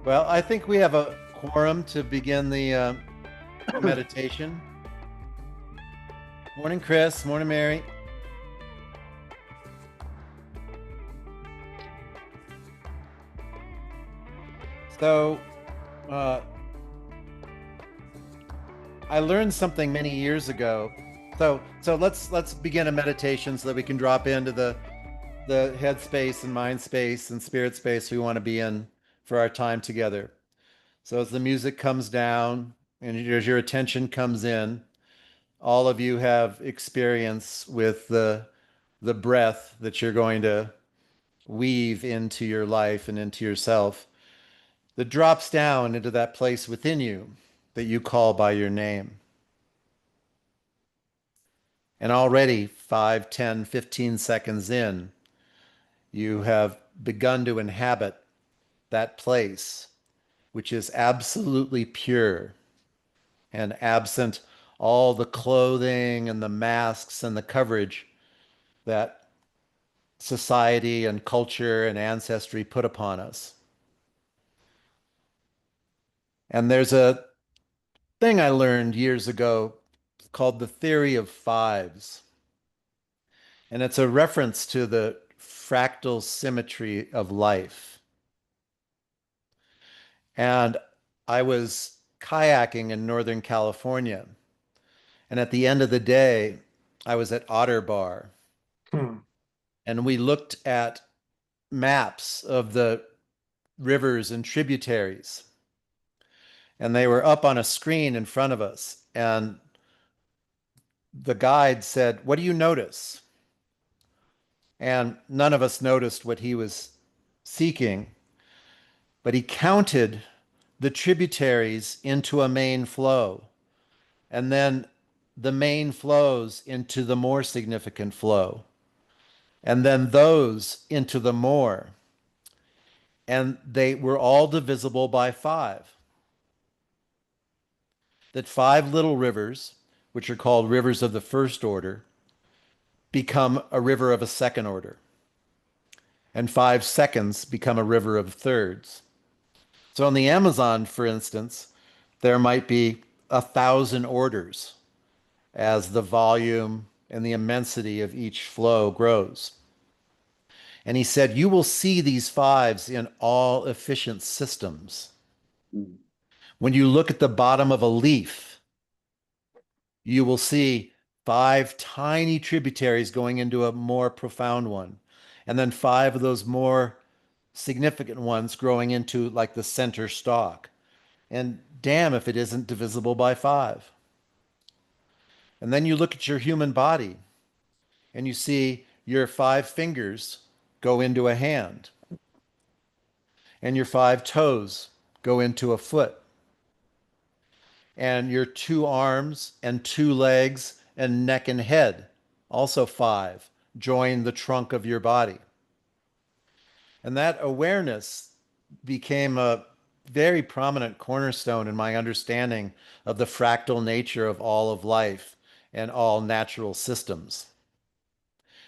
Well, I think we have a quorum to begin the meditation. Morning, Chris. Morning, Mary. So, uh, I learned something many years ago. So let's begin a meditation so that we can drop into the head space and mind space and spirit space we want to be in for our time together. So as the music comes down and as your attention comes in, all of you have experience with the breath that you're going to weave into your life and into yourself that drops down into that place within you that you call by your name. And already 5, 10, 15 seconds in, you have begun to inhabit that place, which is absolutely pure and absent all the clothing and the masks and the coverage that society and culture and ancestry put upon us. And there's a thing I learned years ago called the theory of fives. And it's a reference to the fractal symmetry of life. And I was kayaking in Northern California. And at the end of the day, I was at Otter Bar. Hmm. And we looked at maps of the rivers and tributaries. And they were up on a screen in front of us. And the guide said, "What do you notice?" And none of us noticed what he was seeking, but he counted the tributaries into a main flow, and then the main flows into the more significant flow, and then those into the more. And they were all divisible by five. That five little rivers, which are called rivers of the first order, become a river of a second order, and 5 seconds become a river of thirds. So in the Amazon, for instance, there might be 1,000 orders as the volume and the immensity of each flow grows. And he said, you will see these fives in all efficient systems. Hmm. When you look at the bottom of a leaf, you will see five tiny tributaries going into a more profound one, and then five of those more significant ones growing into like the center stalk. And damn if it isn't divisible by five. And then you look at your human body and you see your five fingers go into a hand, and your five toes go into a foot, and your two arms and two legs and neck and head, also five, join the trunk of your body. And that awareness became a very prominent cornerstone in my understanding of the fractal nature of all of life and all natural systems.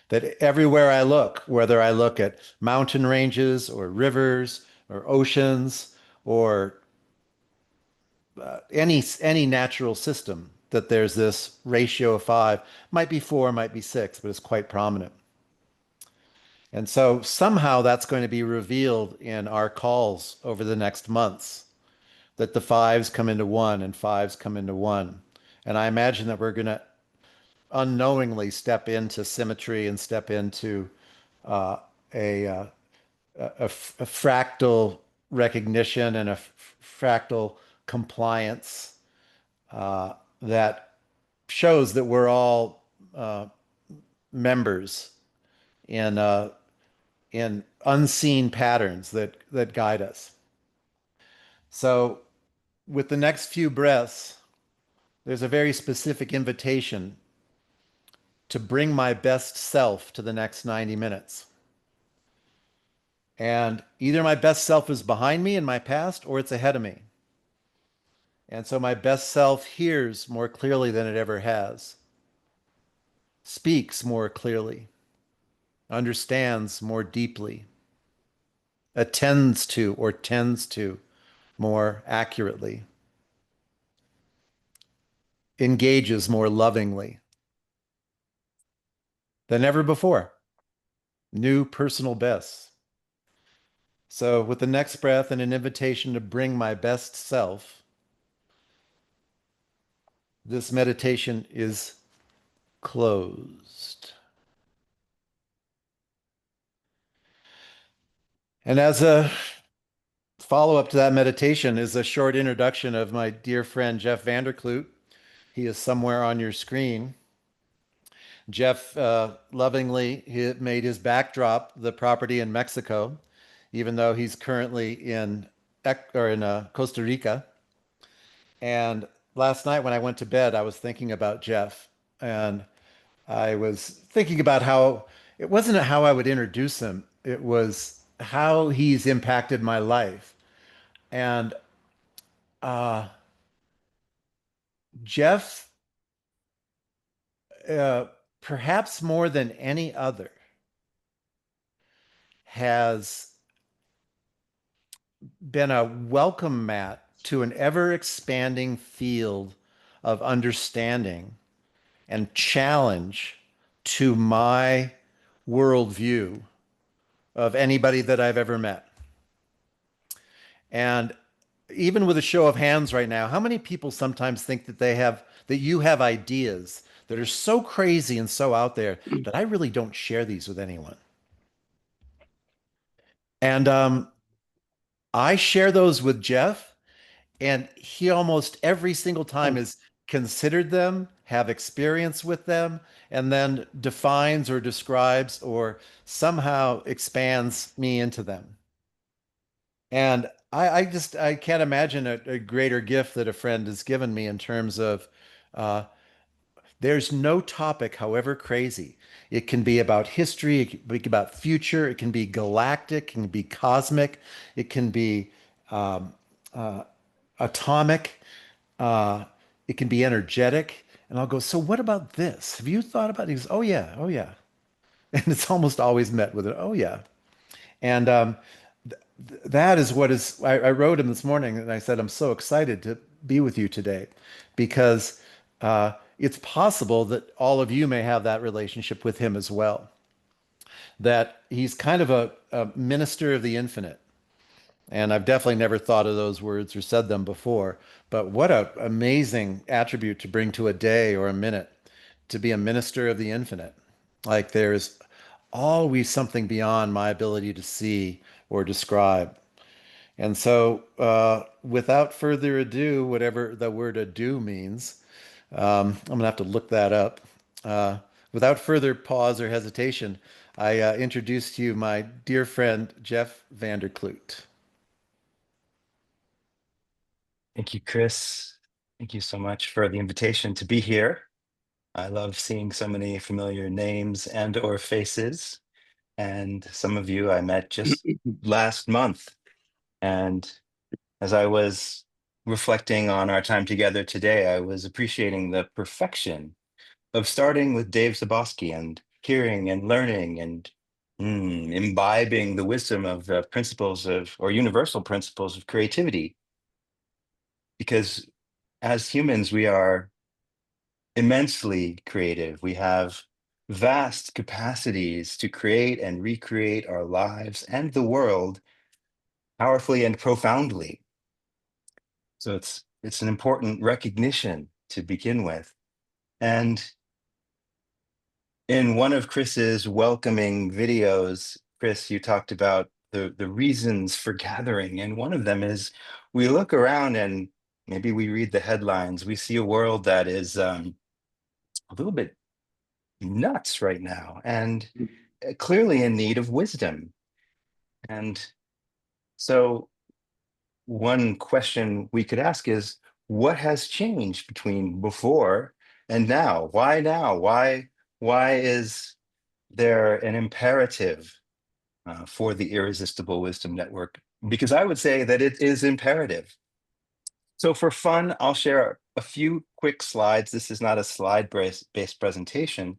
That everywhere I look, whether I look at mountain ranges or rivers or oceans or any natural system, that there's this ratio of five, might be four, might be six, but it's quite prominent. And so somehow that's going to be revealed in our calls over the next months, that the fives come into one and fives come into one. And I imagine that we're going to unknowingly step into symmetry and step into uh, a, uh, a fractal recognition and a fractal compliance that shows that we're all members in in unseen patterns that guide us. So, with the next few breaths, there's a very specific invitation to bring my best self to the next 90 minutes. And either my best self is behind me in my past or it's ahead of me. And so my best self hears more clearly than it ever has, speaks more clearly, understands more deeply, attends to or tends to more accurately, engages more lovingly than ever before. New personal bests. So, with the next breath and an invitation to bring my best self, this meditation is closed. And as a follow-up to that meditation is a short introduction of my dear friend Jeff Vander. He is somewhere on your screen. Jeff lovingly made his backdrop the property in Mexico, even though he's currently in Costa Rica. And last night when I went to bed, I was thinking about Jeff, and I was thinking about how it wasn't how I would introduce him, it was how he's impacted my life. And uh, Jeff, uh, perhaps more than any other, has been a welcome mat to an ever expanding field of understanding and challenge to my worldview of anybody that I've ever met. And even with a show of hands right now, how many people sometimes think that you have ideas that are so crazy and so out there that I really don't share these with anyone? And I share those with Jeff, and he almost every single time has considered them, have experience with them, and then defines or describes or somehow expands me into them. And I can't imagine a greater gift that a friend has given me in terms of uh, there's no topic, however crazy. It can be about history, it can be about future, it can be galactic, it can be cosmic, it can be um, uh, atomic, uh, it can be energetic. And I'll go, so what about this? Have you thought about it? He goes, oh yeah, oh yeah. And it's almost always met with an oh yeah. And that is what is, I wrote him this morning and I said, I'm so excited to be with you today because it's possible that all of you may have that relationship with him as well. That he's kind of a minister of the infinite. And I've definitely never thought of those words or said them before. But what an amazing attribute to bring to a day or a minute to be a minister of the infinite. Like there's always something beyond my ability to see or describe. And so, without further ado, whatever the word ado means, I'm going to have to look that up. Uh, Without further pause or hesitation, I introduce to you my dear friend, Jeff Vander. Thank you, Chris. Thank you so much for the invitation to be here. I love seeing so many familiar names and or faces. And some of you I met just last month. And as I was reflecting on our time together today, I was appreciating the perfection of starting with Dave Zabosky and hearing and learning and imbibing the wisdom of principles of or universal principles of creativity. Because as humans, we are immensely creative. We have vast capacities to create and recreate our lives and the world powerfully and profoundly. So it's an important recognition to begin with. And in one of Chris's welcoming videos, Chris, you talked about the reasons for gathering. And one of them is we look around and maybe we read the headlines. We see a world that is a little bit nuts right now and clearly in need of wisdom. And so, one question we could ask is what has changed between before and now? Why now? Why is there an imperative for the Irresistible Wisdom Network? Because I would say that it is imperative. So, for fun, I'll share a few quick slides. This is not a slide based presentation,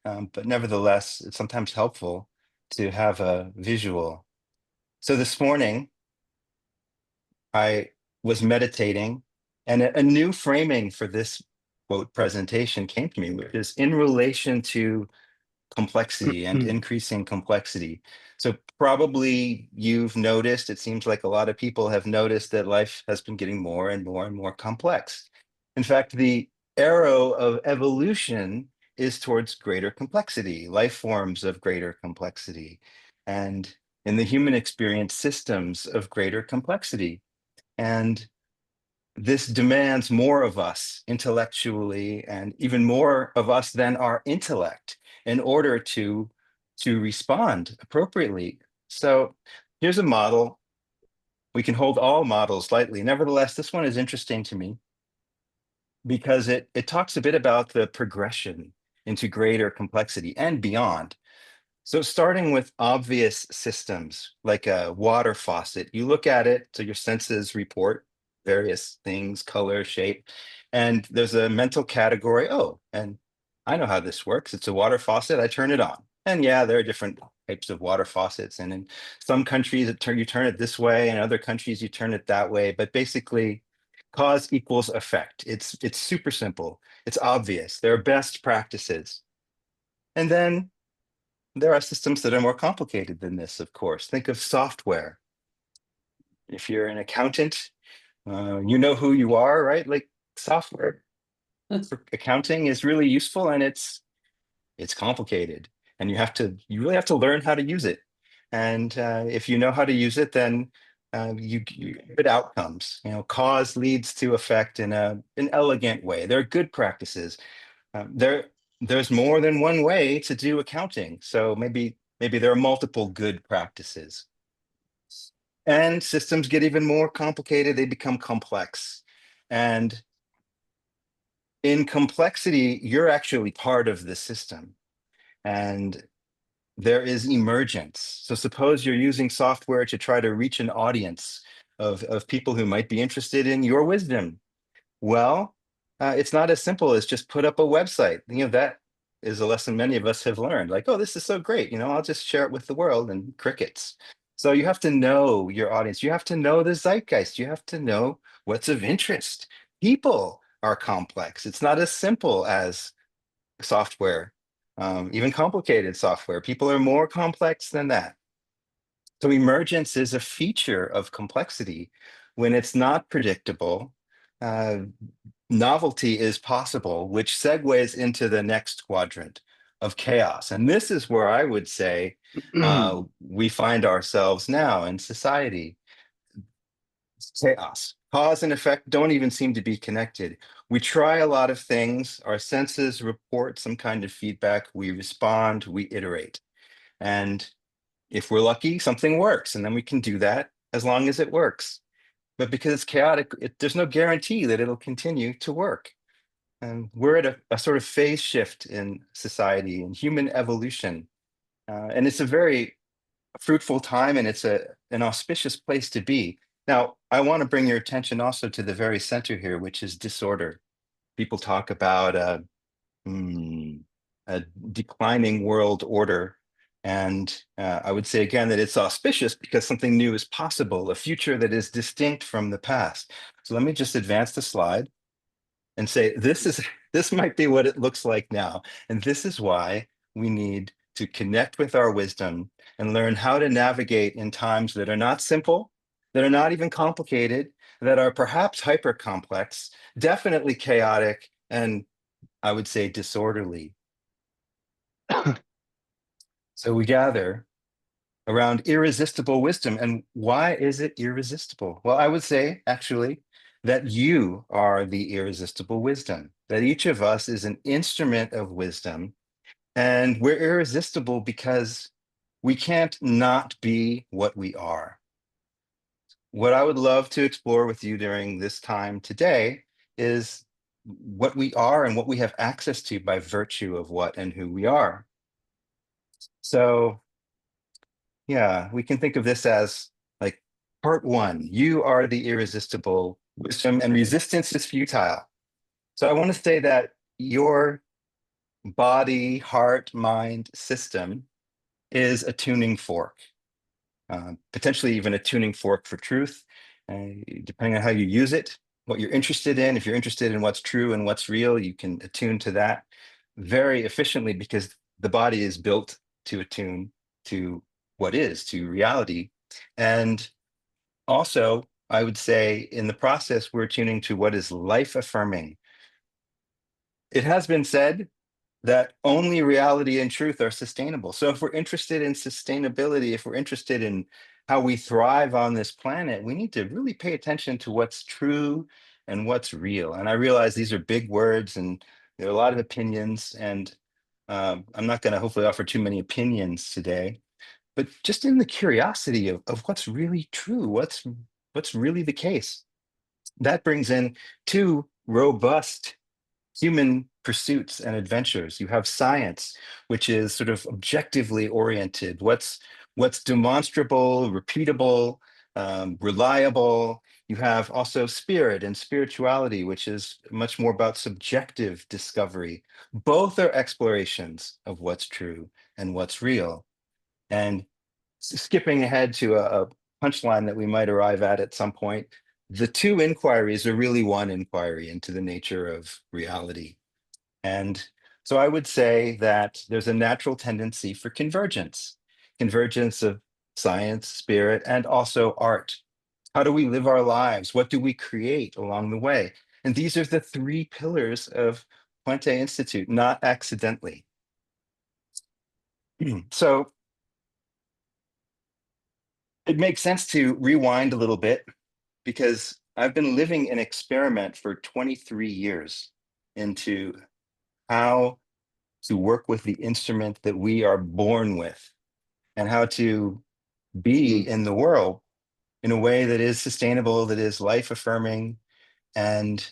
but nevertheless, it's sometimes helpful to have a visual. So, this morning, I was meditating, and a new framing for this quote presentation came to me, which is in relation to complexity and increasing complexity. So probably you've noticed, it seems like a lot of people have noticed that life has been getting more and more and more complex. In fact, the arrow of evolution is towards greater complexity, life forms of greater complexity, and in the human experience, systems of greater complexity. And this demands more of us intellectually and even more of us than our intellect in order to respond appropriately. So here's a model. We can hold all models lightly. Nevertheless, this one is interesting to me because it talks a bit about the progression into greater complexity and beyond. So starting with obvious systems like a water faucet, you look at it, so your senses report various things, color, shape, and there's a mental category. Oh, and I know how this works. It's a water faucet. I turn it on. And yeah, there are different types of water faucets. And in some countries, you turn it this way, and other countries, you turn it that way. But basically, cause equals effect. It's super simple. It's obvious. There are best practices. And then there are systems that are more complicated than this, of course. Think of software. If you're an accountant, you know who you are, right? Like software for accounting is really useful, and it's complicated, and you really have to learn how to use it. And if you know how to use it, then you get good outcomes. You know, cause leads to effect in an elegant way. There are good practices. There's more than one way to do accounting, so maybe there are multiple good practices. And systems get even more complicated, they become complex. And in complexity, you're actually part of the system. And there is emergence. So suppose you're using software to try to reach an audience of people who might be interested in your wisdom. Well, it's not as simple as just put up a website. You know, that is a lesson many of us have learned. Like, oh, this is so great. You know, I'll just share it with the world and crickets. So you have to know your audience. You have to know the zeitgeist. You have to know what's of interest. People are complex. It's not as simple as software, even complicated software. People are more complex than that. So emergence is a feature of complexity. When it's not predictable, uh, novelty is possible, which segues into the next quadrant of chaos. And this is where I would say we find ourselves now in society. Chaos. Cause and effect don't even seem to be connected. We try a lot of things, our senses report some kind of feedback, we respond, we iterate. And if we're lucky, something works, and then we can do that as long as it works. But because it's chaotic, there's no guarantee that it'll continue to work. And we're at a sort of phase shift in society and human evolution. And it's a very fruitful time, and it's an auspicious place to be. Now, I want to bring your attention also to the very center here, which is disorder. People talk about a declining world order. And I would say again that it's auspicious because something new is possible, a future that is distinct from the past. So let me just advance the slide and say this might be what it looks like now. And this is why we need to connect with our wisdom and learn how to navigate in times that are not simple, that are not even complicated, that are perhaps hyper complex, definitely chaotic, and I would say disorderly. So we gather around irresistible wisdom. And why is it irresistible? Well, I would say actually that you are the irresistible wisdom, that each of us is an instrument of wisdom. And we're irresistible because we can't not be what we are. What I would love to explore with you during this time today is what we are and what we have access to by virtue of what and who we are. So yeah, we can think of this as like part one, you are the irresistible wisdom and resistance is futile. So I want to say that your body, heart, mind system is a tuning fork, potentially even a tuning fork for truth. depending on how you use it, what you're interested in. If you're interested in what's true and what's real, you can attune to that very efficiently because the body is built to attune to what is, to reality. And also, I would say in the process, we're tuning to what is life affirming. It has been said that only reality and truth are sustainable. So if we're interested in sustainability, if we're interested in how we thrive on this planet, we need to really pay attention to what's true and what's real. And I realize these are big words and there are a lot of opinions, and I'm not going to hopefully offer too many opinions today, but just in the curiosity of what's really true, what's really the case. That brings in two robust human pursuits and adventures. You have science, which is sort of objectively oriented. What's demonstrable, repeatable, reliable. You have also spirit and spirituality, which is much more about subjective discovery. Both are explorations of what's true and what's real. And skipping ahead to a punchline that we might arrive at some point, the two inquiries are really one inquiry into the nature of reality. And so I would say that there's a natural tendency for convergence, convergence of science, spirit, and also art. How do we live our lives? What do we create along the way? And these are the three pillars of Puente Institute, not accidentally. So it makes sense to rewind a little bit because I've been living an experiment for 23 years into how to work with the instrument that we are born with and how to be in the world in a way that is sustainable, that is life affirming. And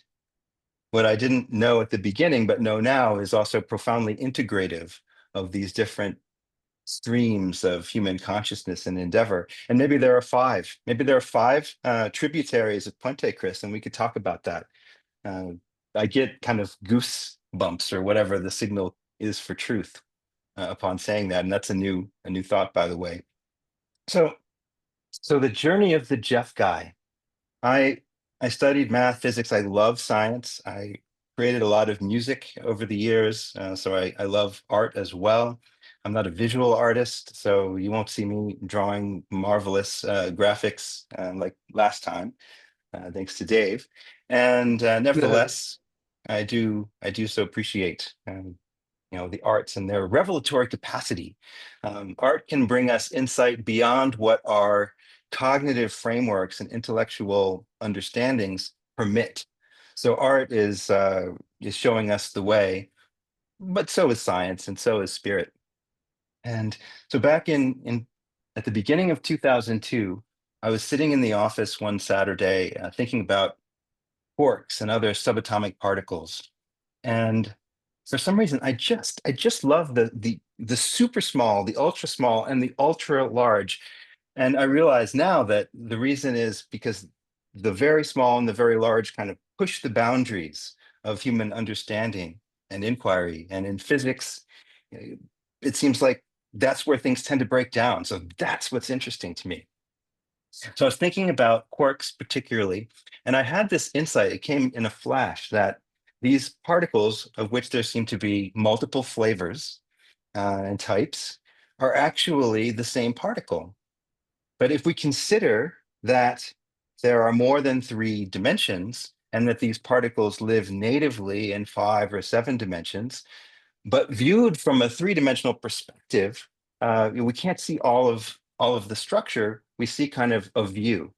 what I didn't know at the beginning, but know now, is also profoundly integrative of these different streams of human consciousness and endeavor. And maybe there are five tributaries of Puente, Chris, and we could talk about that. Uh, I get kind of goose bumps or whatever the signal is for truth upon saying that, and that's a new thought, by the way. So, so the journey of the Jeff guy. I I studied math, physics. I love science. I created a lot of music over the years, so I love art as well. I'm not a visual artist, so you won't see me drawing marvelous graphics like last time, thanks to Dave. And nevertheless, I do so appreciate the arts and their revelatory capacity. Art can bring us insight beyond what our cognitive frameworks and intellectual understandings permit. So art is showing us the way, but so is science and so is spirit. And so back in at the beginning of 2002, I was sitting in the office one Saturday thinking about quarks and other subatomic particles. And for some reason, I just love the super small, the ultra small, and the ultra large. And I realize now that the reason is because the very small and the very large kind of push the boundaries of human understanding and inquiry. And in physics, eh, it seems like that's where things tend to break down. So that's what's interesting to me. So I was thinking about quarks particularly, and I had this insight. It came in a flash that these particles, of which there seem to be multiple flavors and types, are actually the same particle. But if we consider that there are more than three dimensions and that these particles live natively in five or seven dimensions, but viewed from a three-dimensional perspective, we can't see all of the structure. We see kind of a view.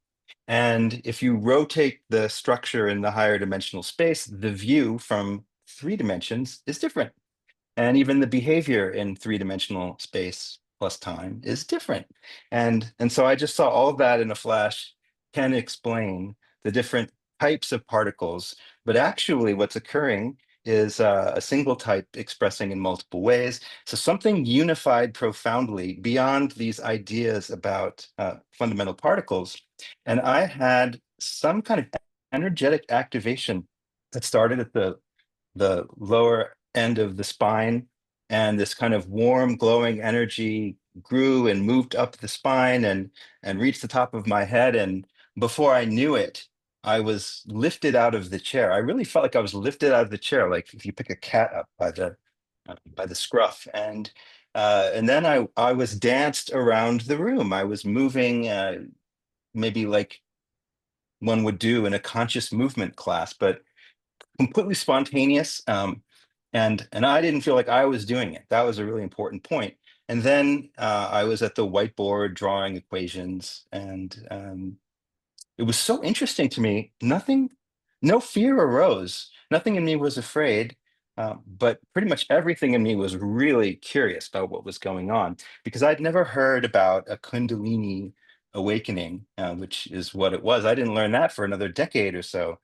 And if you rotate the structure in the higher dimensional space, the view from three dimensions is different. And even the behavior in three-dimensional space plus time is different. And so I just saw all of that in a flash, can explain the different types of particles, but actually what's occurring is a single type expressing in multiple ways. So something unified profoundly beyond these ideas about fundamental particles. And I had some kind of energetic activation that started at the lower end of the spine, and this kind of warm, glowing energy grew and moved up the spine and reached the top of my head. And before I knew it, I was lifted out of the chair. I really felt like I was lifted out of the chair, like if you pick a cat up by the scruff, and then I was danced around the room. I was moving, maybe like one would do in a conscious movement class, but completely spontaneous. And I didn't feel like I was doing it. That was a really important point. And then I was at the whiteboard drawing equations, and it was so interesting to me. No fear arose. Nothing in me was afraid, but pretty much everything in me was really curious about what was going on because I'd never heard about a Kundalini awakening, which is what it was. I didn't learn that for another decade or so.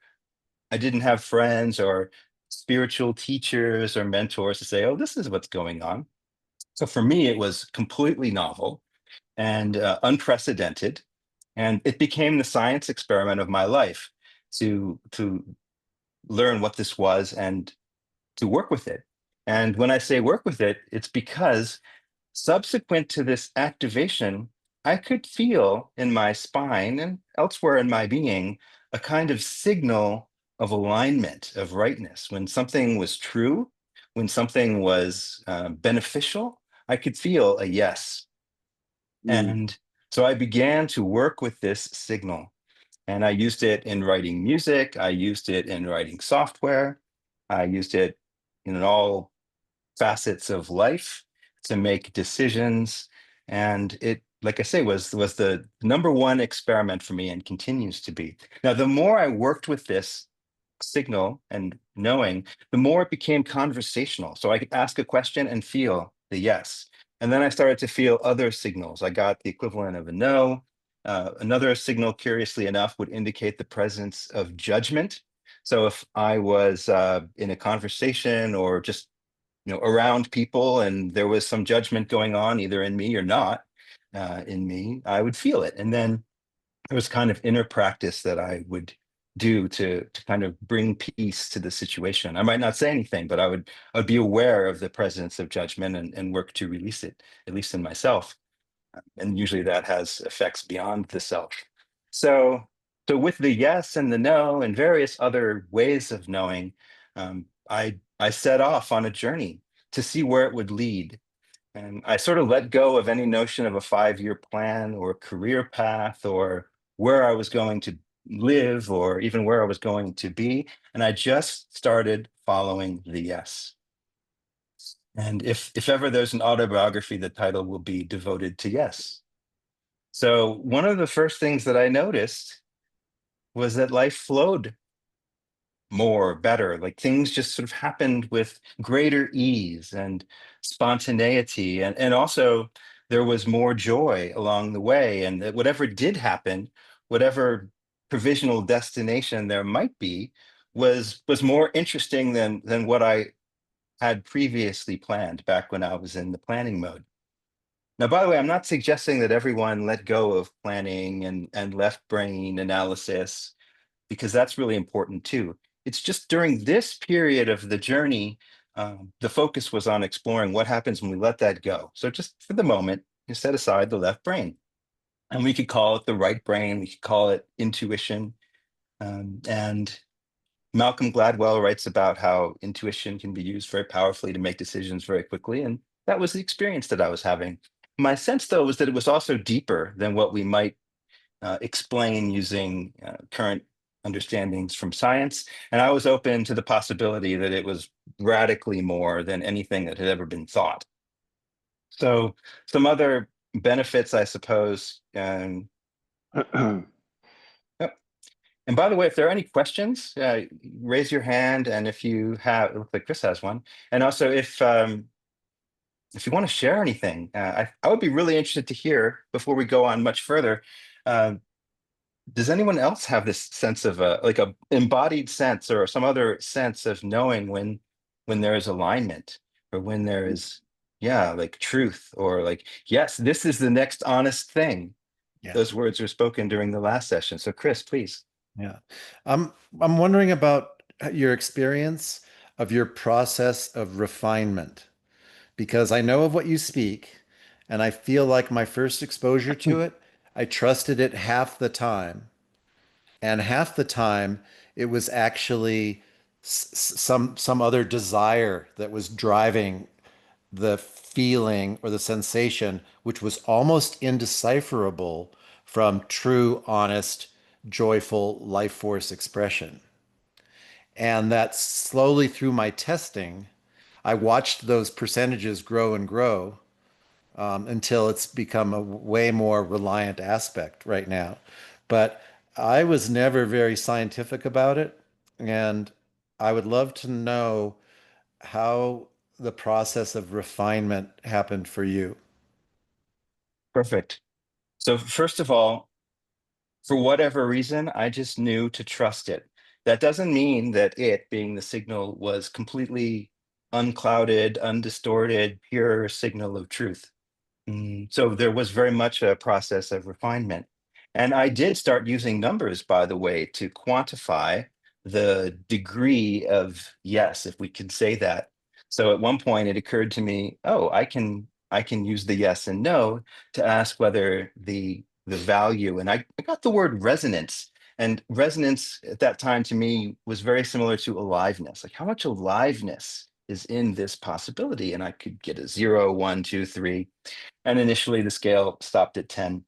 I didn't have friends or spiritual teachers or mentors to say, oh, this is what's going on. So for me, it was completely novel and unprecedented. And it became the science experiment of my life to learn what this was and to work with it. And when I say work with it, it's because subsequent to this activation, I could feel in my spine and elsewhere in my being a kind of signal of alignment, of rightness. When something was true, when something was beneficial, I could feel a yes. Mm, And so I began to work with this signal. And I used it in writing music, I used it in writing software, I used it in all facets of life to make decisions. And it, like I say, was the number one experiment for me and continues to be. Now, the more I worked with this signal and knowing, the more it became conversational. So I could ask a question and feel the yes. And then I started to feel other signals. I got the equivalent of a no. Another signal, curiously enough, would indicate the presence of judgment. So if I was in a conversation or just around people and there was some judgment going on either in me or not in me, I would feel it. And then there was kind of inner practice that I would do to kind of bring peace to the situation. I might not say anything, but I would be aware of the presence of judgment and work to release it, at least in myself. And usually that has effects beyond the self. So so with the yes and the no and various other ways of knowing, I set off on a journey to see where it would lead. And I sort of let go of any notion of a 5-year plan or career path or where I was going to live or even where I was going to be. And I just started following the yes. And if ever there's an autobiography, the title will be Devoted to Yes. So one of the first things that I noticed was that life flowed more, better. Like things just sort of happened with greater ease and spontaneity. And also there was more joy along the way. And that whatever did happen, whatever provisional destination there might be, was more interesting than what I had previously planned back when I was in the planning mode. Now, by the way, I'm not suggesting that everyone let go of planning and left brain analysis because that's really important too. It's just during this period of the journey, the focus was on exploring what happens when we let that go. So just for the moment, you set aside the left brain. And we could call it the right brain, we could call it intuition. And Malcolm Gladwell writes about how intuition can be used very powerfully to make decisions very quickly. And that was the experience that I was having. My sense, though, was that it was also deeper than what we might explain using current understandings from science. And I was open to the possibility that it was radically more than anything that had ever been thought. So, some other benefits, I suppose. Yep. And by the way, if there are any questions, raise your hand. And if you have, it looks like Chris has one. And also, if you want to share anything, I would be really interested to hear before we go on much further. Uh, Does anyone else have this sense of like a embodied sense or some other sense of knowing when there is alignment or when there is, yeah, like truth or like, yes, this is the next honest thing. Yeah. Those words were spoken during the last session. So Chris, please. Yeah. I'm wondering about your experience of your process of refinement because I know of what you speak and I feel like my first exposure to it, I trusted it half the time. And half the time it was actually some other desire that was driving the feeling or the sensation, which was almost indecipherable from true, honest, joyful life force expression. And that slowly through my testing, I watched those percentages grow and grow until it's become a way more reliant aspect right now. But I was never very scientific about it. And I would love to know how the process of refinement happened for you. Perfect. So first of all, for whatever reason, I just knew to trust it. That doesn't mean that it, being the signal, was completely unclouded, undistorted, pure signal of truth. So there was very much a process of refinement. And I did start using numbers, by the way, to quantify the degree of yes, if we can say that. So at one point it occurred to me, oh, I can use the yes and no to ask whether the value, and I got the word resonance. And resonance at that time to me was very similar to aliveness. Like how much aliveness is in this possibility? And I could get a 0, 1, 2, 3. And initially the scale stopped at 10.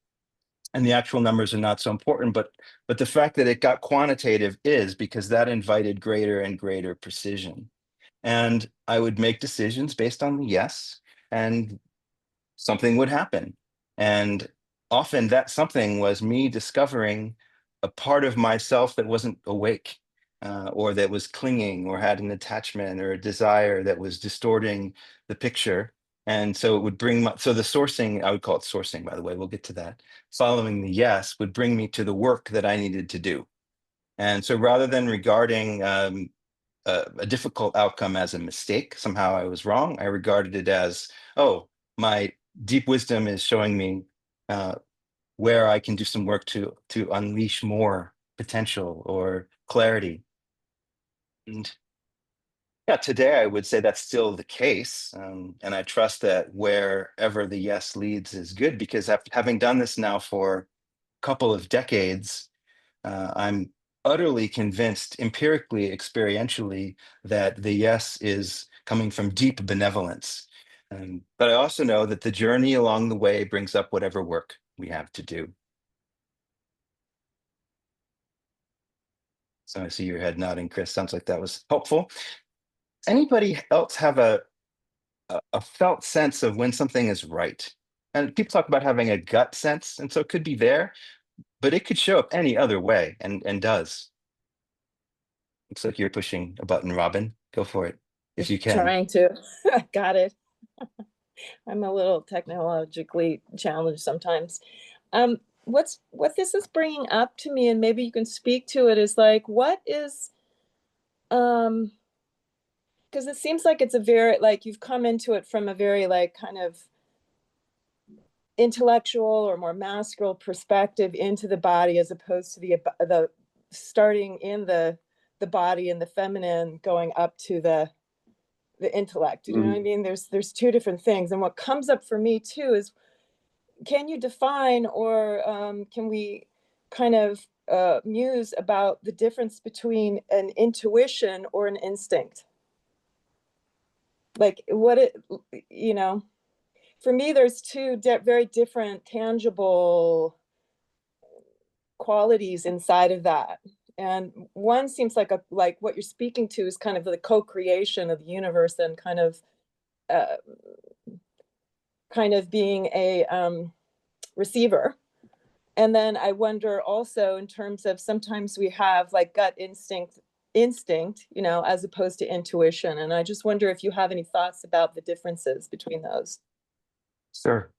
And the actual numbers are not so important, but the fact that it got quantitative is because that invited greater and greater precision. And I would make decisions based on the yes, and something would happen. And often that something was me discovering a part of myself that wasn't awake, or that was clinging or had an attachment or a desire that was distorting the picture. And so it would bring so the sourcing, I would call it sourcing, by the way, we'll get to that. Following the yes would bring me to the work that I needed to do. And so rather than regarding a difficult outcome as a mistake, somehow I was wrong, I regarded it as, oh, my deep wisdom is showing me uh, where I can do some work to unleash more potential or clarity. And yeah, today I would say that's still the case. And I trust that wherever the yes leads is good, because having done this now for a couple of decades, I'm utterly convinced, empirically, experientially, that the yes is coming from deep benevolence. But I also know that the journey along the way brings up whatever work we have to do. So I see your head nodding, Chris. Sounds like that was helpful. Anybody else have a felt sense of when something is right? And people talk about having a gut sense, and so it could be there, but it could show up any other way, and does. Looks like you're pushing a button, Robin. Go for it if you can. Trying to. Got it. I'm a little technologically challenged sometimes. What this is bringing up to me, and maybe you can speak to it, is like, what is, um, because it seems like it's a very, like, you've come into it from a very, like, kind of intellectual or more masculine perspective into the body, as opposed to the starting in the body and the feminine, going up to the intellect. You know what I mean? There's two different things, and what comes up for me too is, can you define, or can we kind of muse about the difference between an intuition or an instinct? Like what it, you know, for me, there's two very different tangible qualities inside of that. And one seems like like what you're speaking to is kind of the co-creation of the universe, and uh, kind of being a receiver. And then I wonder also, in terms of, sometimes we have like gut instinct, as opposed to intuition. And I just wonder if you have any thoughts about the differences between those. Sure.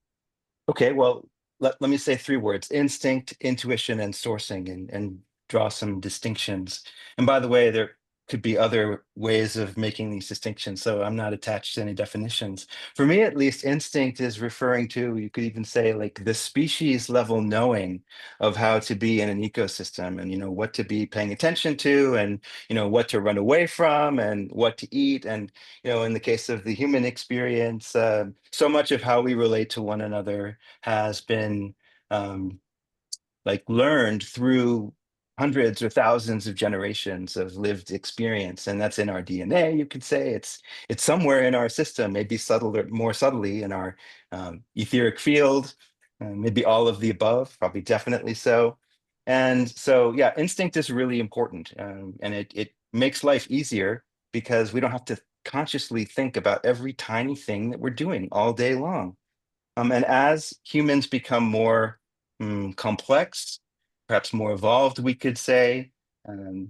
Okay, well, let me say three words: instinct, intuition, and sourcing, and draw some distinctions. And by the way, there could be other ways of making these distinctions, so I'm not attached to any definitions. For me, at least, instinct is referring to, you could even say, like the species level knowing of how to be in an ecosystem, and what to be paying attention to, and what to run away from, and what to eat. And in the case of the human experience, so much of how we relate to one another has been, like, learned through hundreds or thousands of generations of lived experience, and that's in our DNA. You could say it's somewhere in our system, maybe subtle or more subtly in our etheric field, maybe all of the above, probably definitely so. And so, yeah, instinct is really important, and it makes life easier because we don't have to consciously think about every tiny thing that we're doing all day long. And as humans become more complex, perhaps more evolved, we could say, um,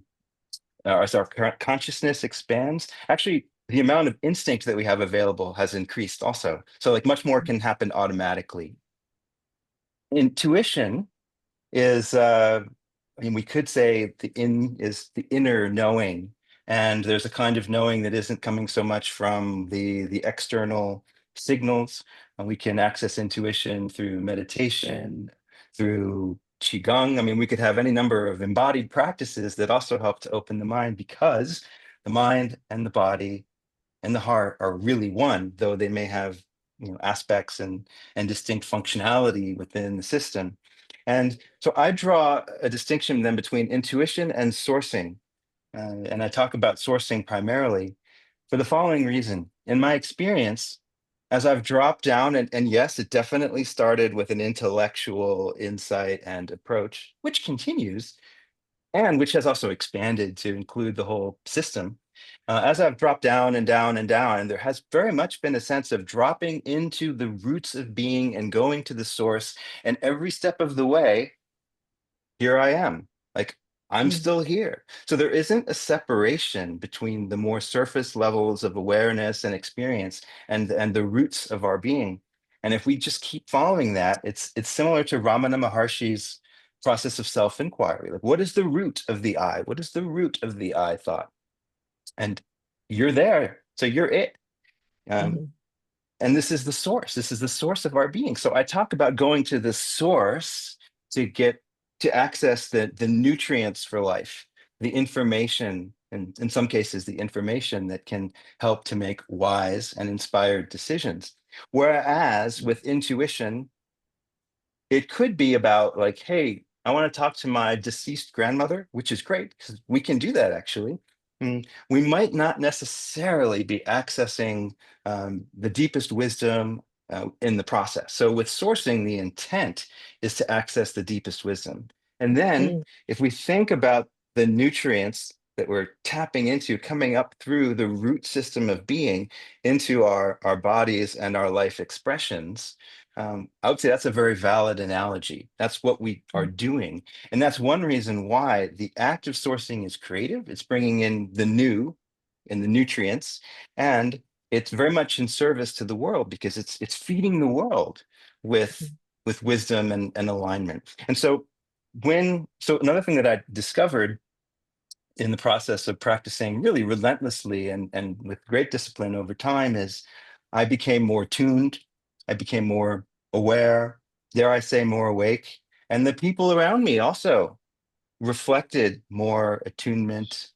as our current consciousness expands, actually, the amount of instinct that we have available has increased also. So, like, much more can happen automatically. Intuition is I mean, we could say the in is the inner knowing, and there's a kind of knowing that isn't coming so much from the external signals. And we can access intuition through meditation, through qigong. I mean, we could have any number of embodied practices that also help to open the mind, because the mind and the body and the heart are really one, though they may have, aspects and distinct functionality within the system. And so I draw a distinction then between intuition and sourcing. And I talk about sourcing primarily for the following reason. In my experience, as I've dropped down, and yes, it definitely started with an intellectual insight and approach, which continues, and which has also expanded to include the whole system. As I've dropped down and down and down, there has very much been a sense of dropping into the roots of being and going to the source. And every step of the way, here I am. Like, I'm Mm, still here. So there isn't a separation between the more surface levels of awareness and experience and the roots of our being. And if we just keep following that, it's similar to Ramana Maharshi's process of self-inquiry. Like, what is the root of the I? What is the root of the I thought? And you're there. So you're it. Um, mhm, and this is the source. This is the source of our being. So I talk about going to the source to get to access the nutrients for life, the information, and in some cases, the information that can help to make wise and inspired decisions. Whereas with intuition, it could be about, like, hey, I want to talk to my deceased grandmother, which is great because we can do that actually. We might not necessarily be accessing the deepest wisdom in the process. So with sourcing, the intent is to access the deepest wisdom. And then mm, if we think about the nutrients that we're tapping into coming up through the root system of being into our bodies and our life expressions, I would say that's a very valid analogy. That's what we are mm, doing. And that's one reason why the act of sourcing is creative. It's bringing in the new and the nutrients, and it's very much in service to the world because it's feeding the world with mm, wisdom and alignment. And so so another thing that I discovered in the process of practicing really relentlessly and with great discipline over time is I became more tuned, I became more aware, dare I say, more awake. And the people around me also reflected more attunement,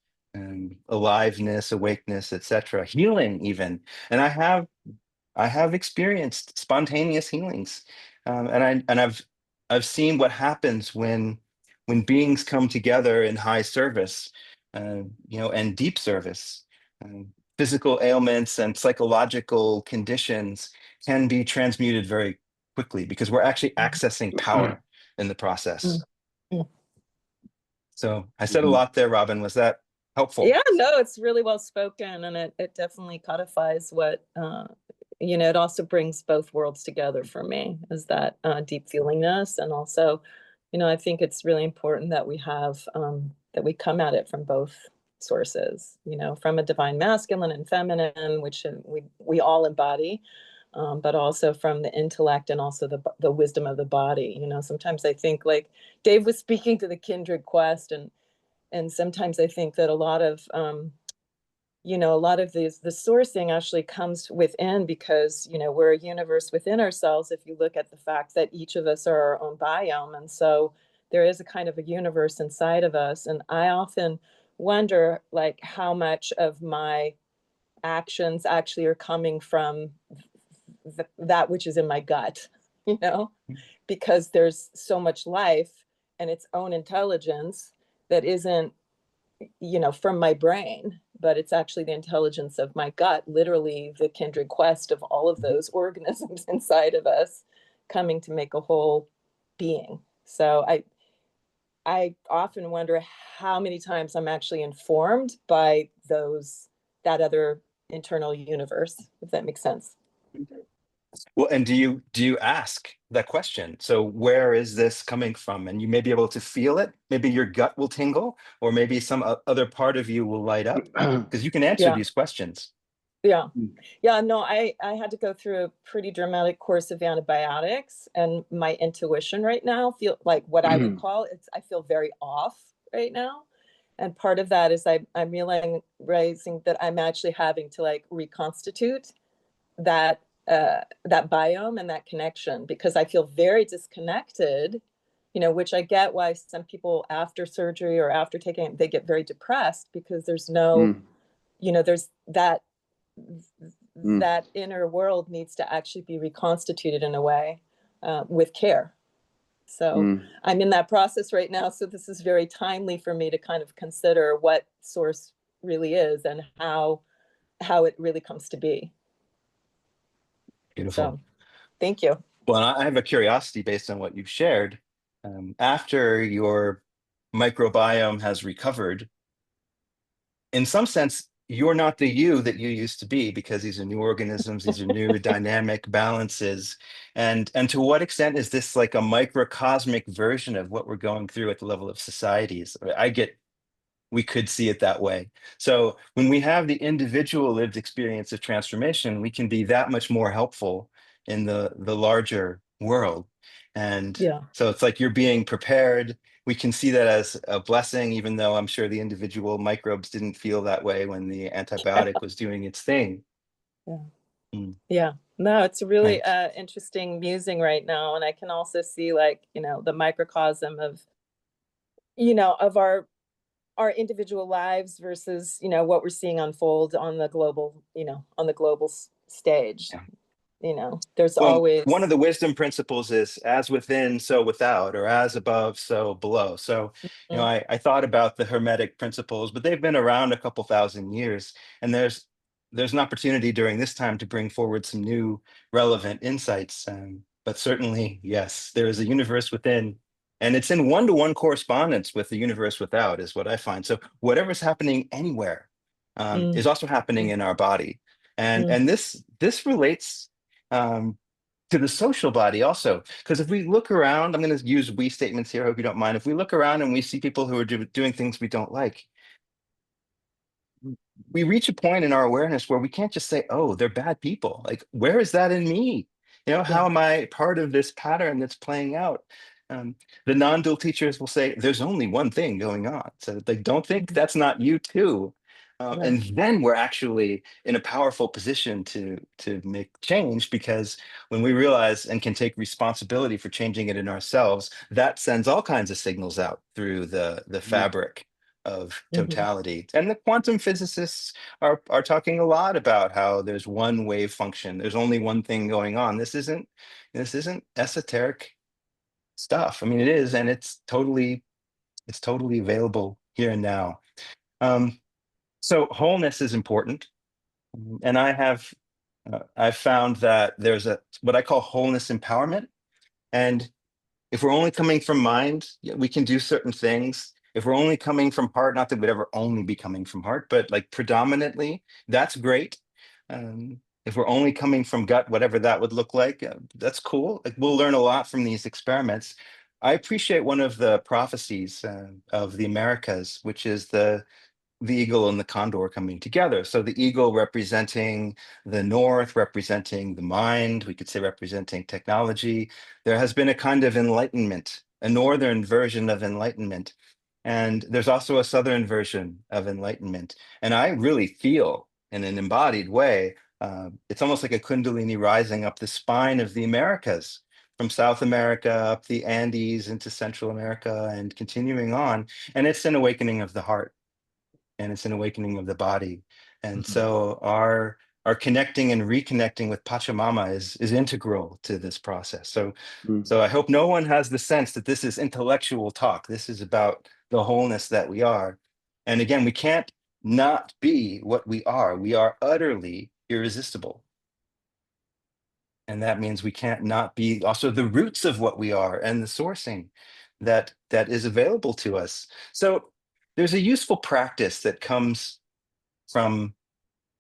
aliveness, awakeness, etc., healing even. And I have experienced spontaneous healings, I've seen what happens when beings come together in high service, and deep service. Physical ailments and psychological conditions can be transmuted very quickly because we're actually mm, accessing power in the mm, process. mm. So I said a lot there, Robin. Was that helpful? Yeah, no, it's really well spoken, and it definitely codifies what it also brings both worlds together for me, is that deep feelingness, and also, I think it's really important that we have that we come at it from both sources, from a divine masculine and feminine, which we all embody, but also from the intellect and also the wisdom of the body. Sometimes I think, like Dave was speaking to the kindred quest, and sometimes I think that a lot of the sourcing actually comes within, because we're a universe within ourselves. If you look at the fact that each of us are our own biome, and so there is a kind of a universe inside of us. And I often wonder, like, how much of my actions actually are coming from that which is in my gut, you know, because there's so much life and its own intelligence, that isn't, from my brain, but it's actually the intelligence of my gut, literally the kindred quest of all of those organisms inside of us coming to make a whole being. So I often wonder how many times I'm actually informed by that other internal universe, if that makes sense. Well, and do you ask that question? So where is this coming from? And you may be able to feel it. Maybe your gut will tingle, or maybe some other part of you will light up, because you can answer Yeah. these questions. Yeah. Yeah, no, I had to go through a pretty dramatic course of antibiotics, and my intuition right now feel like what I would call I feel very off right now. And part of that is I'm realizing that I'm actually having to like reconstitute that biome and that connection, because I feel very disconnected, which I get why some people after surgery or after taking it, they get very depressed, because there's no, there's that inner world needs to actually be reconstituted in a way, with care. So I'm in that process right now. So this is very timely for me to kind of consider what source really is and how it really comes to be. Beautiful. So thank you. Well, I have a curiosity based on what you've shared. After your microbiome has recovered, in some sense, you're not the you that you used to be, because these are new organisms, these are new dynamic balances. And to what extent is this like a microcosmic version of what we're going through at the level of societies? We could see it that way. So when we have the individual lived experience of transformation, we can be that much more helpful in the larger world. And Yeah. so it's like you're being prepared. We can see that as a blessing, even though I'm sure the individual microbes didn't feel that way when the antibiotic was doing its thing. Yeah. Mm, Yeah. No, it's a really right. interesting musing right now. And I can also see, like, the microcosm of, of our individual lives versus, what we're seeing unfold on the global, on the global stage. Yeah. There's Well, one of always. the wisdom principles is as within, so without, or as above, so below. So, Mm, I thought about the Hermetic principles, but they've been around a couple thousand years, and there's an opportunity during this time to bring forward some new relevant insights. But certainly, yes, there is a universe within, and it's in one-to-one correspondence with the universe without, is what I find. So whatever's happening anywhere mm, is also happening mm, in our body, and mm. and this relates. Um, to the social body also, because if we look around, I'm going to use we statements here, I hope you don't mind. If we look around and we see people who are doing things we don't like, we reach a point in our awareness where we can't just say, oh, they're bad people. Like, where is that in me? How Yeah. am I part of this pattern that's playing out? um, the non-dual teachers will say there's only one thing going on, so they don't think Mhm. that's not you too. Right. And then we're actually in a powerful position to make change, because when we realize and can take responsibility for changing it in ourselves, that sends all kinds of signals out through the fabric of Mhm. totality. And the quantum physicists are talking a lot about how there's one wave function. There's only one thing going on. This isn't esoteric stuff. I mean, it is, and it's totally available here and now. Um, so wholeness is important, and I've found that there's a what I call wholeness empowerment. And if we're only coming from mind, yeah, we can do certain things. If we're only coming from heart, not that we'd ever only be coming from heart, but like predominantly, that's great. If we're only coming from gut, whatever that would look like, that's cool. Like, we'll learn a lot from these experiments. I appreciate one of the prophecies of the Americas, which is the eagle and the condor coming together. So the eagle representing the north, representing the mind, we could say representing technology. There has been a kind of enlightenment, a northern version of enlightenment. And there's also a southern version of enlightenment. And I really feel in an embodied way, it's almost like a Kundalini rising up the spine of the Americas, from South America up the Andes into Central America and continuing on. And it's an awakening of the heart, and it's an awakening of the body. And Mhm. so our connecting and reconnecting with Pachamama is integral to this process. So I hope no one has the sense that this is intellectual talk. This is about the wholeness that we are. And again, we can't not be what we are. We are utterly irresistible. And that means we can't not be also the roots of what we are and the sourcing that is available to us. So there's a useful practice that comes from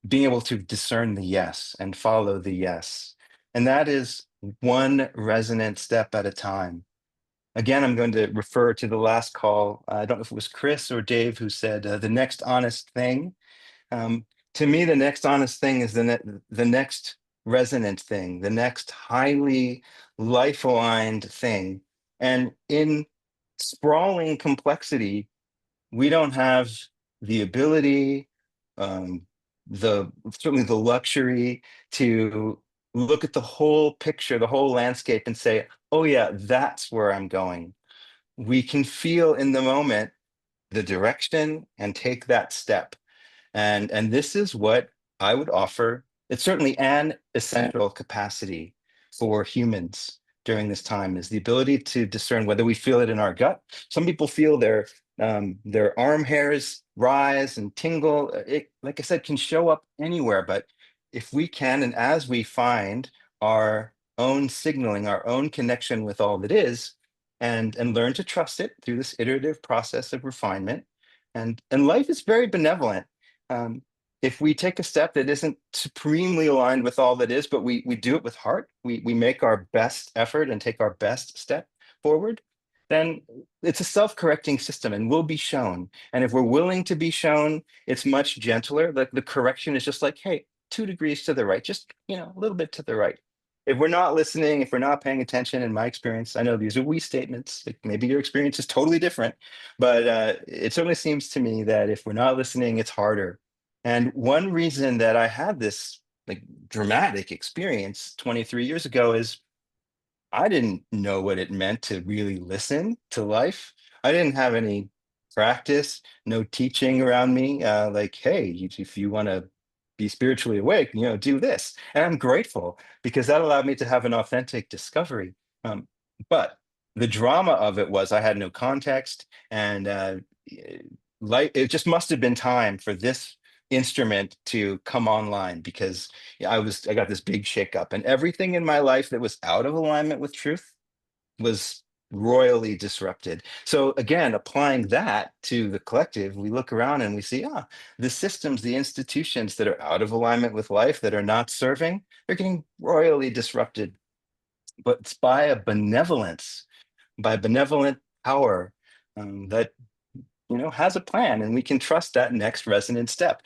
being able to discern the yes and follow the yes. And that is one resonant step at a time. Again, I'm going to refer to the last call. I don't know if it was Chris or Dave who said the next honest thing. Um, to me, the next honest thing is the next resonant thing, the next highly life aligned thing. And in sprawling complexity, we don't have the ability, um, the certainly the luxury to look at the whole picture, the whole landscape, and say, "Oh yeah, that's where I'm going." We can feel in the moment the direction and take that step. And this is what I would offer. It's certainly an essential capacity for humans during this time is the ability to discern whether we feel it in our gut. Some people feel their arm hairs rise and tingle. It, like I said, can show up anywhere. But if we can, and as we find our own signaling, our own connection with all that is, and learn to trust it through this iterative process of refinement, and life is very benevolent. um, if we take a step that isn't supremely aligned with all that is, but we do it with heart, we make our best effort and take our best step forward, then it's a self-correcting system and we'll be shown. And if we're willing to be shown, it's much gentler. Like the correction is just like, hey, 2 degrees to the right, just a little bit to the right. If we're not listening, if we're not paying attention, in my experience, I know these are we statements, like maybe your experience is totally different, but it certainly seems to me that if we're not listening, it's harder. And one reason that I had this like dramatic experience 23 years ago is I didn't know what it meant to really listen to life. I didn't have any practice, no teaching around me. Like, hey, if you want to be spiritually awake, do this. And I'm grateful because that allowed me to have an authentic discovery. But the drama of it was I had no context, and like it just must have been time for this instrument to come online because I got this big shakeup, and everything in my life that was out of alignment with truth was royally disrupted. So again, applying that to the collective, we look around and we see, the systems, the institutions that are out of alignment with life, that are not serving, they're getting royally disrupted. But it's by a benevolence, by benevolent power, that has a plan, and we can trust that next resonant step.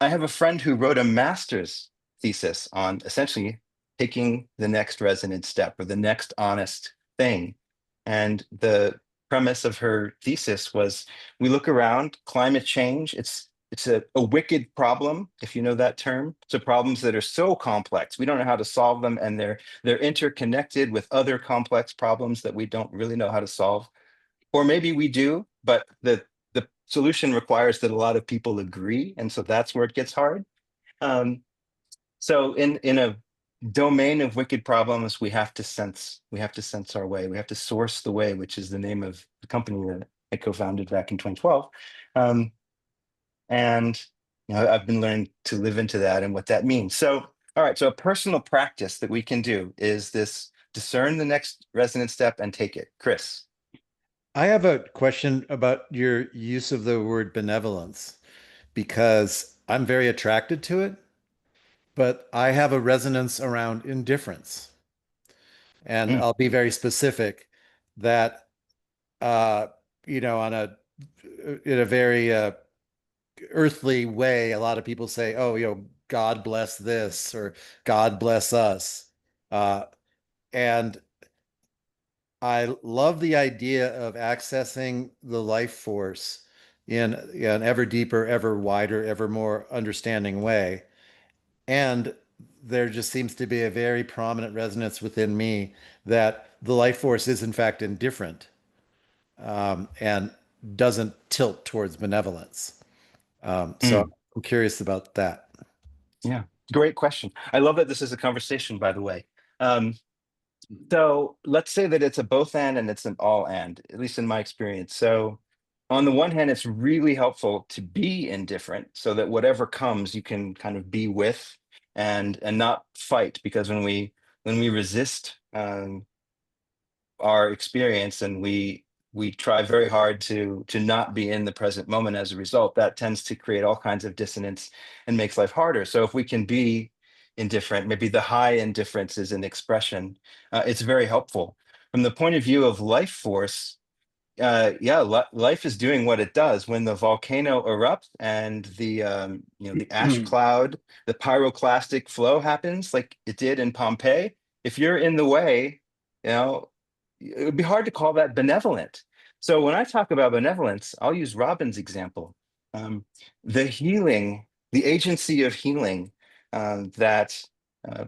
I have a friend who wrote a master's thesis on essentially taking the next resonant step or the next honest thing. And the premise of her thesis was we look around, climate change, it's a wicked problem, if you know that term. So problems that are so complex, we don't know how to solve them, and they're interconnected with other complex problems that we don't really know how to solve. Or maybe we do, but the solution requires that a lot of people agree, and so that's where it gets hard. Um, so in a domain of wicked problems, we have to sense our way. We have to source the way, which is the name of the company that I co-founded back in 2012. Um, and I've been learning to live into that and what that means. So, all right, so a personal practice that we can do is this: discern the next resonant step and take it. Chris. I have a question about your use of the word benevolence because I'm very attracted to it, but I have a resonance around indifference. And Mm, I'll be very specific that, uh, on in a very earthly way, a lot of people say, oh, God bless this or God bless us. Uh, and I love the idea of accessing the life force in an ever deeper, ever wider, ever more understanding way. And there just seems to be a very prominent resonance within me that the life force is, in fact, indifferent, and doesn't tilt towards benevolence. So mm. I'm curious about that. Yeah, great question. I love that this is a conversation, by the way. Um, so let's say that it's a both and it's an all and, at least in my experience. So on the one hand, it's really helpful to be indifferent so that whatever comes, you can kind of be with and not fight. Because when we resist our experience and we try very hard to not be in the present moment as a result, that tends to create all kinds of dissonance and makes life harder. So if we can be indifferent, maybe the high indifference is an expression, it's very helpful. From the point of view of life force, yeah, life is doing what it does when the volcano erupts and the ash cloud, the pyroclastic flow happens like it did in Pompeii. If you're in the way, you know, it would be hard to call that benevolent. So when I talk about benevolence, I'll use Robin's example. Um, the healing, the agency of healing that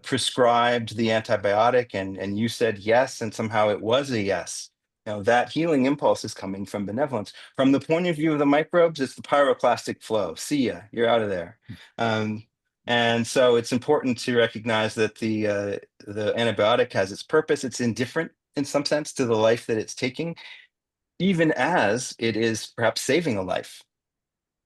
prescribed the antibiotic, and you said yes, and somehow it was a yes. That healing impulse is coming from benevolence. From the point of view of the microbes, it's the pyroclastic flow. See ya, you're out of there. Um, and so it's important to recognize that the antibiotic has its purpose. It's indifferent in some sense to the life that it's taking, even as it is perhaps saving a life.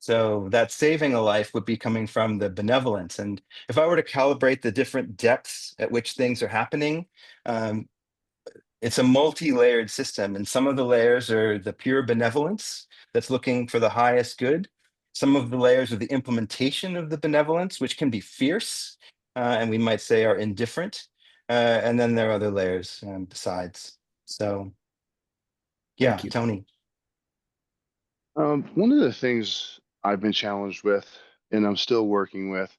So that saving a life would be coming from the benevolence. And if I were to calibrate the different depths at which things are happening, um, it's a multi-layered system, and some of the layers are the pure benevolence that's looking for the highest good. Some of the layers are the implementation of the benevolence, which can be fierce, and we might say are indifferent. And then there are other layers besides. So Thank yeah, you. Tony. One of the things I've been challenged with, and I'm still working with,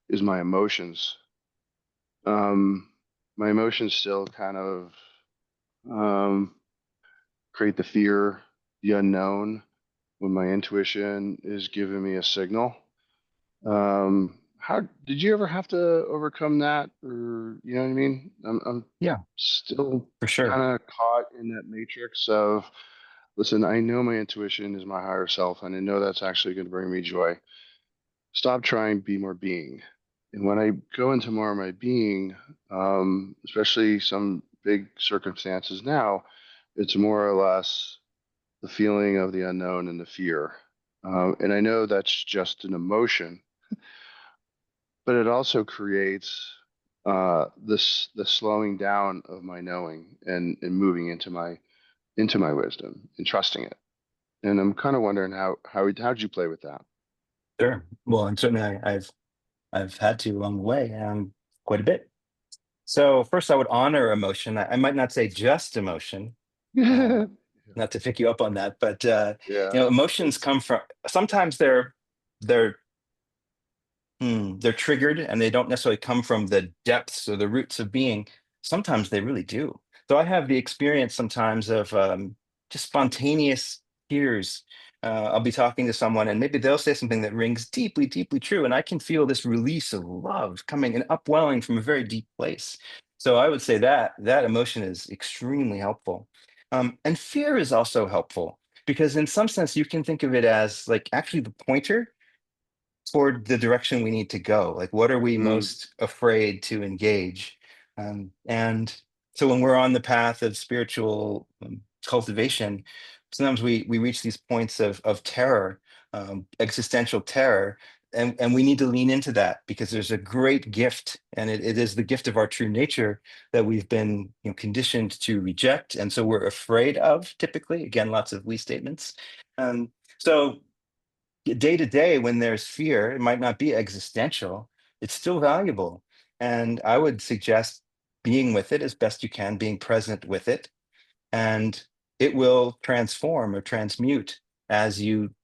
is my emotions. Um, my emotions still kind of um, create the fear, the unknown, when my intuition is giving me a signal. How did you ever have to overcome that, or you know what I mean? I'm Yeah, still for sure. kind of caught in that matrix of, listen, I know my intuition is my higher self, and I know that's actually going to bring me joy. Stop trying, be more being. And when I go into more of my being, especially some big circumstances now, it's more or less the feeling of the unknown and the fear. And I know that's just an emotion, but it also creates this the slowing down of my knowing and moving into my wisdom and trusting it. And I'm kind of wondering how'd you play with that? Sure. Well, and certainly I've had to along the way, quite a bit. So first, I would honor emotion. I might not say just emotion, uh, Yeah. not to pick you up on that, but Yeah. emotions come from sometimes they're they're triggered and they don't necessarily come from the depths or the roots of being. Sometimes they really do. So I have the experience sometimes of just spontaneous tears. I'll be talking to someone and maybe they'll say something that rings deeply, deeply true. And I can feel this release of love coming and upwelling from a very deep place. So I would say that that emotion is extremely helpful. And fear is also helpful because in some sense you can think of it as like actually the pointer toward the direction we need to go. Like, what are we Mm, most afraid to engage? And so, when we're on the path of spiritual cultivation, sometimes we reach these points of terror, existential terror. And we need to lean into that because there's a great gift, and it is the gift of our true nature that we've been conditioned to reject, and so we're afraid of. Typically, again, lots of we statements. So day to day when there's fear, it might not be existential, it's still valuable. And I would suggest being with it as best you can, being present with it, and it will transform or transmute as you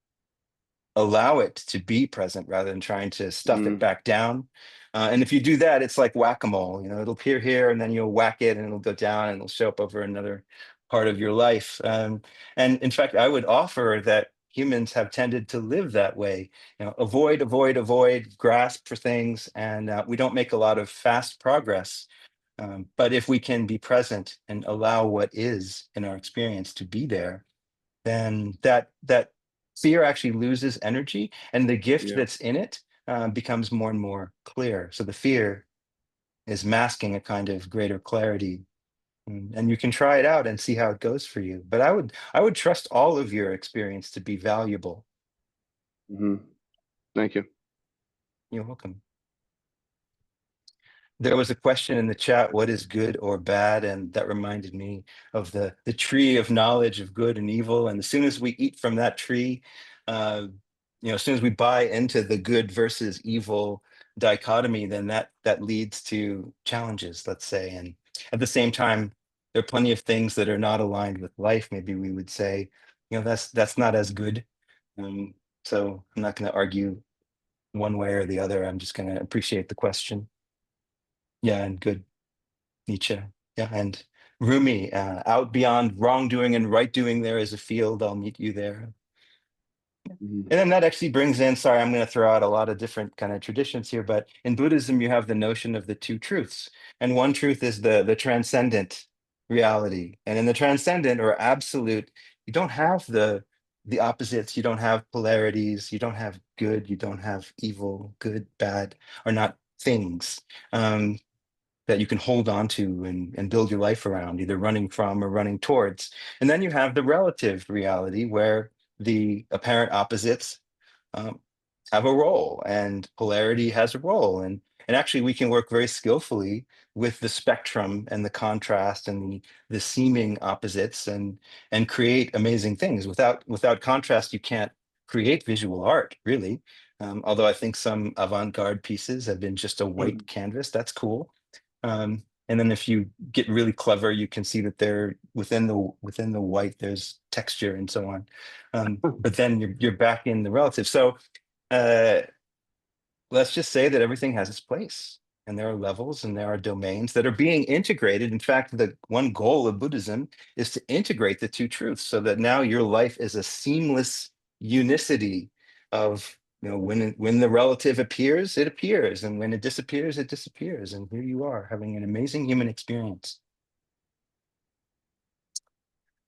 allow it to be present rather than trying to stuff it mm, back down. And if you do that, it's like whack-a-mole. It'll appear here and then you'll whack it and it'll go down and it'll show up over another part of your life. And in fact, I would offer that humans have tended to live that way. Avoid, avoid, avoid, grasp for things, and we don't make a lot of fast progress. But if we can be present and allow what is in our experience to be there, then that fear actually loses energy, and the gift yeah. that's in it becomes more and more clear. So the fear is masking a kind of greater clarity. And you can try it out and see how it goes for you. But I would trust all of your experience to be valuable. Hmm. Thank you. You're welcome. There was a question in the chat, what is good or bad? And that reminded me of the tree of knowledge of good and evil. And as soon as we eat from that tree, uh, as soon as we buy into the good versus evil dichotomy, then that leads to challenges, let's say. And at the same time, there are plenty of things that are not aligned with life. Maybe we would say, that's not as good. Um, so I'm not going to argue one way or the other. I'm just going to appreciate the question. Yeah, and good. Nietzsche. Yeah, and Rumi, out beyond wrongdoing and right doing, there is a field. I'll meet you there. Hmm. And then that actually brings in, sorry, I'm going to throw out a lot of different kind of traditions here, but in Buddhism, you have the notion of the two truths. And one truth is the transcendent reality. And in the transcendent or absolute, you don't have the opposites, you don't have polarities, you don't have good, you don't have evil, good, bad, are not things. That you can hold on to and build your life around, either running from or running towards. And then you have the relative reality where the apparent opposites um, have a role and polarity has a role. And actually we can work very skillfully with the spectrum and the contrast and the seeming opposites and create amazing things. Without contrast, you can't create visual art, really. Although I think some avant-garde pieces have been just a white canvas. That's cool. And then if you get really clever, you can see that they're within the white, there's texture and so on. But then you're back in the relative. So uh, let's just say that everything has its place, and there are levels and there are domains that are being integrated. In fact, the one goal of Buddhism is to integrate the two truths so that now your life is a seamless unicity of when the relative appears, it appears, and when it disappears, it disappears, and here you are having an amazing human experience.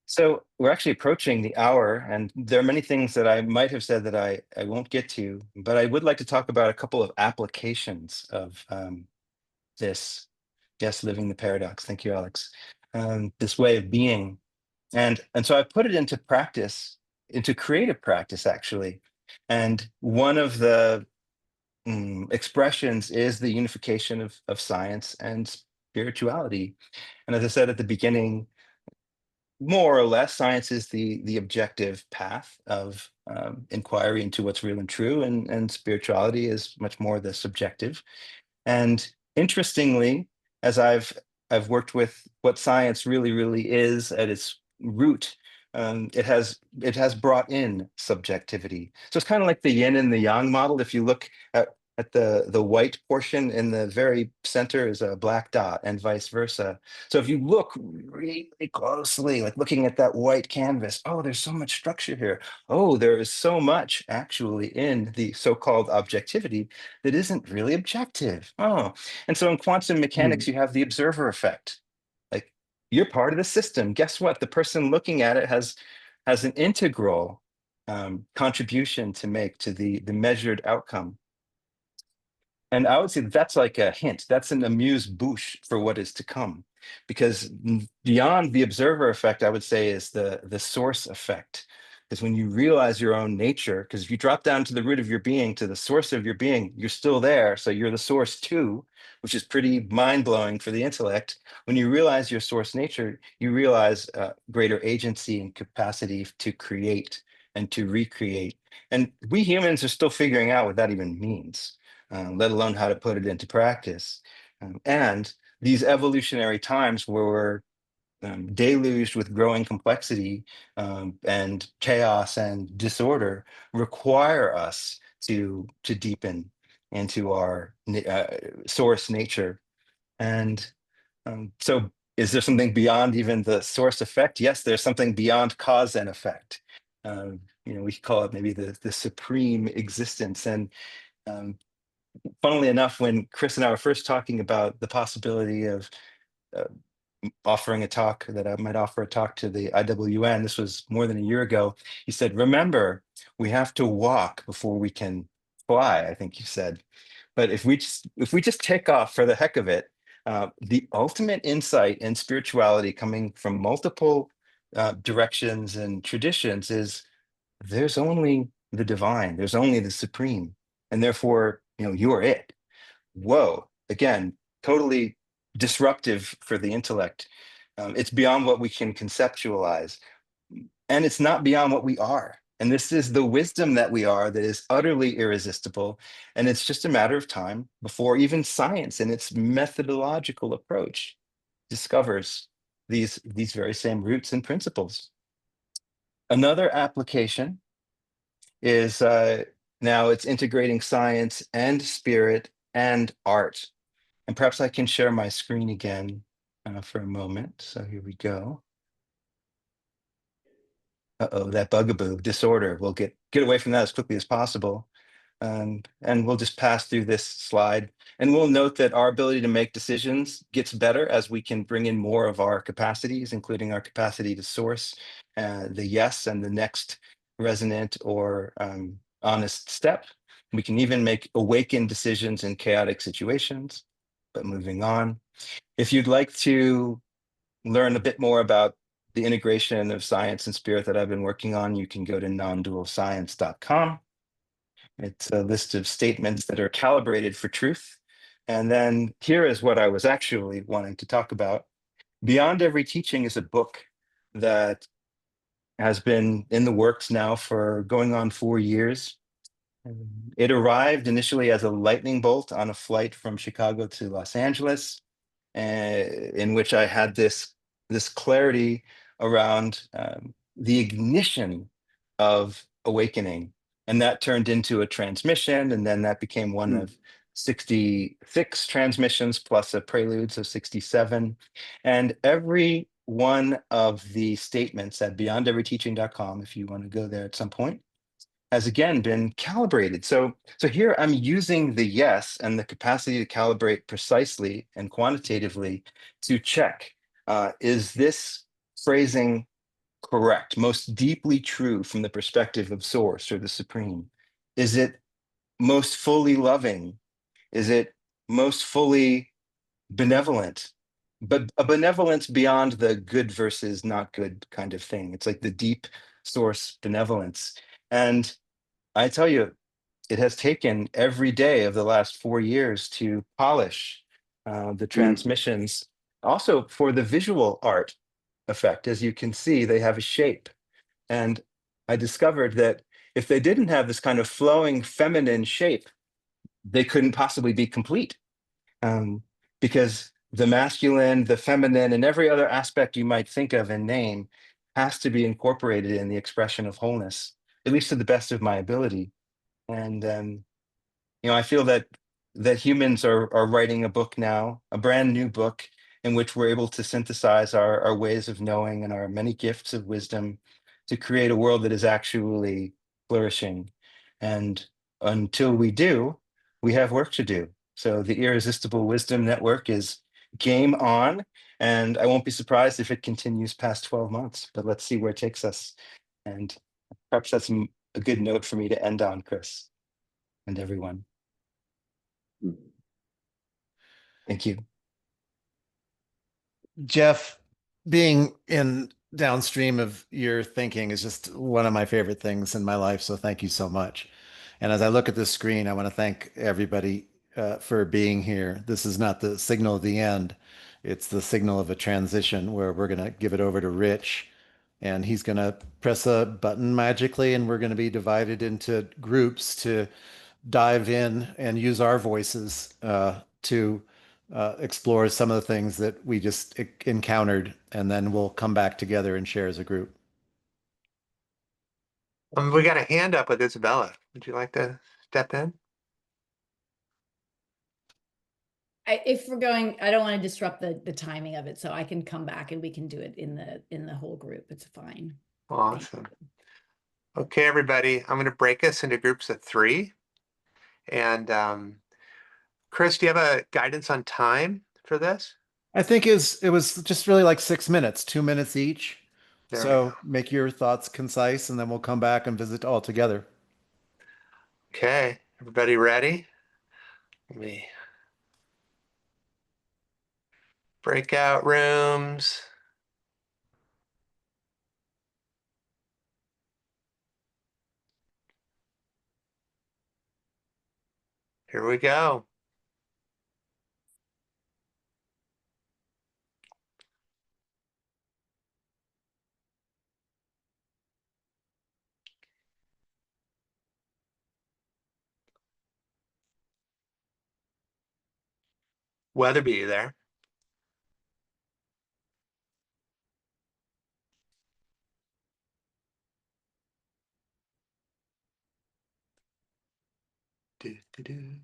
So we're actually approaching the hour, and there are many things that I might have said that I won't get to, but I would like to talk about a couple of applications of this. Yes, living the paradox. Thank you, Alex. This way of being, and so I put it into practice, into creative practice, actually. And one of the expressions is the unification of science and spirituality. And as I said at the beginning, more or less, science is the objective path of inquiry into what's real and true, and spirituality is much more the subjective. And interestingly, as I've worked with what science really is at its root, it has brought in subjectivity. So it's kind of like the yin and the yang model. If you look at the white portion in the very center is a black dot, and vice versa. So if you look really closely, like looking at that white canvas, oh, there's so much structure here. Oh, there is so much actually in the so-called objectivity that isn't really objective. Oh, and so in quantum mechanics, you have the observer effect. Like you're part of the system. Guess what? The person looking at it has an integral contribution to make to the measured outcome. And I would say that's like a hint. That's an amuse-bouche for what is to come. Because beyond the observer effect, I would say is the source effect. Because when you realize your own nature, because if you drop down to the root of your being, to the source of your being, you're still there. So you're the source too, which is pretty mind-blowing for the intellect. When you realize your source nature, you realize greater agency and capacity to create and to recreate. And we humans are still figuring out what that even means, let alone how to put it into practice. And these evolutionary times where we're deluged with growing complexity and chaos and disorder require us to deepen into our source nature. And so is there something beyond even the source effect? Yes, there's something beyond cause and effect. We call it maybe the supreme existence. And um, funnily enough, when Chris and I were first talking about the possibility of uh, offering a talk, that I might offer a talk to the IWN, this was more than a year ago, he said, remember, we have to walk before we can fly, I think you said. But if we just take off for the heck of it, The ultimate insight in spirituality coming from multiple directions and traditions is there's only the divine, there's only the supreme, and therefore, you're it. Whoa, again, totally disruptive for the intellect. It's beyond what we can conceptualize, and it's not beyond what we are. And this is the wisdom that we are that is utterly irresistible. And it's just a matter of time before even science in its methodological approach discovers these very same roots and principles. Another application is now it's integrating science and spirit and art. And perhaps I can share my screen again for a moment. So here we go. Uh-oh, that bugaboo disorder. We'll get away from that as quickly as possible. And we'll just pass through this slide. And we'll note that our ability to make decisions gets better as we can bring in more of our capacities, including our capacity to source the yes and the next resonant or honest step. We can even make awakened decisions in chaotic situations. But moving on, if you'd like to learn a bit more about the integration of science and spirit that I've been working on, you can go to nondualscience.com. It's a list of statements that are calibrated for truth. And then here is what I was actually wanting to talk about. Beyond Every Teaching is a book that has been in the works now for going on 4 years. It arrived initially as a lightning bolt on a flight from Chicago to Los Angeles, in which I had this clarity around the ignition of awakening. And that turned into a transmission, and then that became one of 66 transmissions plus a prelude, so 67. And every one of the statements at beyondeveryteaching.com, if you want to go there at some point, has again been calibrated. So here I'm using the yes and the capacity to calibrate precisely and quantitatively to check, is this phrasing correct, most deeply true from the perspective of source or the supreme? Is it most fully loving? Is it most fully benevolent? But a benevolence beyond the good versus not good kind of thing. It's like the deep source benevolence. And I tell you, it has taken every day of the last 4 years to polish the transmissions. Also for the visual art effect, as you can see, they have a shape. And I discovered that if they didn't have this kind of flowing feminine shape, they couldn't possibly be complete. Because the masculine, the feminine, and every other aspect you might think of and name has to be incorporated in the expression of wholeness, at least to the best of my ability. And I feel that humans are writing a book now, a brand new book, in which we're able to synthesize our ways of knowing and our many gifts of wisdom to create a world that is actually flourishing. And until we do, we have work to do. So the Irresistible Wisdom Network is game on, and I won't be surprised if it continues past 12 months, but let's see where it takes us. And perhaps that's a good note for me to end on, Chris, and everyone. Thank you. Jeff, being in downstream of your thinking is just one of my favorite things in my life. So thank you so much. And as I look at this screen, I want to thank everybody for being here. This is not the signal of the end. It's the signal of a transition where we're going to give it over to Rich, and he's going to press a button magically, and we're going to be divided into groups to dive in and use our voices to explore some of the things that we just encountered, and then we'll come back together and share as a group. We got a hand up with Isabella. Would you like to step in? If we're going, I don't want to disrupt the timing of it, so I can come back and we can do it in the whole group. It's fine. Awesome. Okay, everybody, I'm going to break us into groups of 3. And Chris, do you have a guidance on time for this? I think it was just really like 6 minutes, 2 minutes each. There we So go. make your thoughts concise, and then we'll come back and visit all together. Okay, everybody ready? Let me breakout rooms. Here we go. Weatherby there. Do, do, do.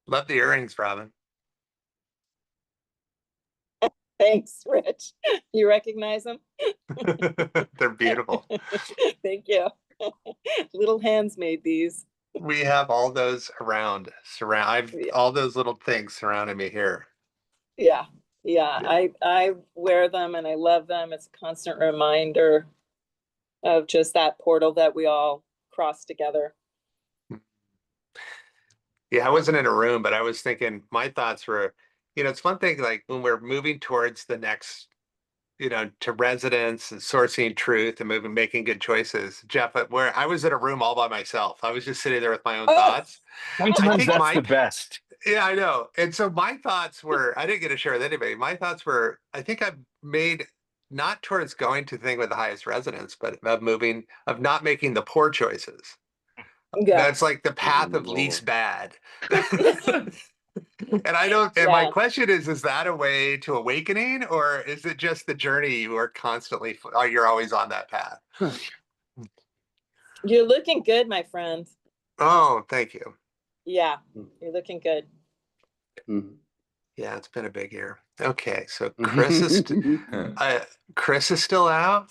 Love the earrings, Robin. Thanks, Rich. You recognize them? They're beautiful. Thank you. Little hands made these. We have all those around, I've Yeah. all those little things surrounding me here. Yeah. Yeah. I wear them and I love them. It's a constant reminder of just that portal that we all cross together. Yeah, I wasn't in a room, but I was thinking my thoughts were, it's one thing like when we're moving towards the next, to residence and sourcing truth and moving, making good choices. Jeff, where I was in a room all by myself, I was just sitting there with my own Oh, thoughts. I Sometimes think that's the best. yeah, I know. And so my thoughts were, I didn't get to share with anybody. My thoughts were, I think I've made not towards going to the thing with the highest resonance, but of moving, of not making the poor choices. yeah. That's like the path of Lord. least bad. And I don't, and my Yeah. question is that a way to awakening or is it just the journey you are constantly, you're always on that path? You're looking good, my friend. Oh, thank you. Yeah. You're looking good. Yeah, it's been a big year. Okay, so Chris is still out.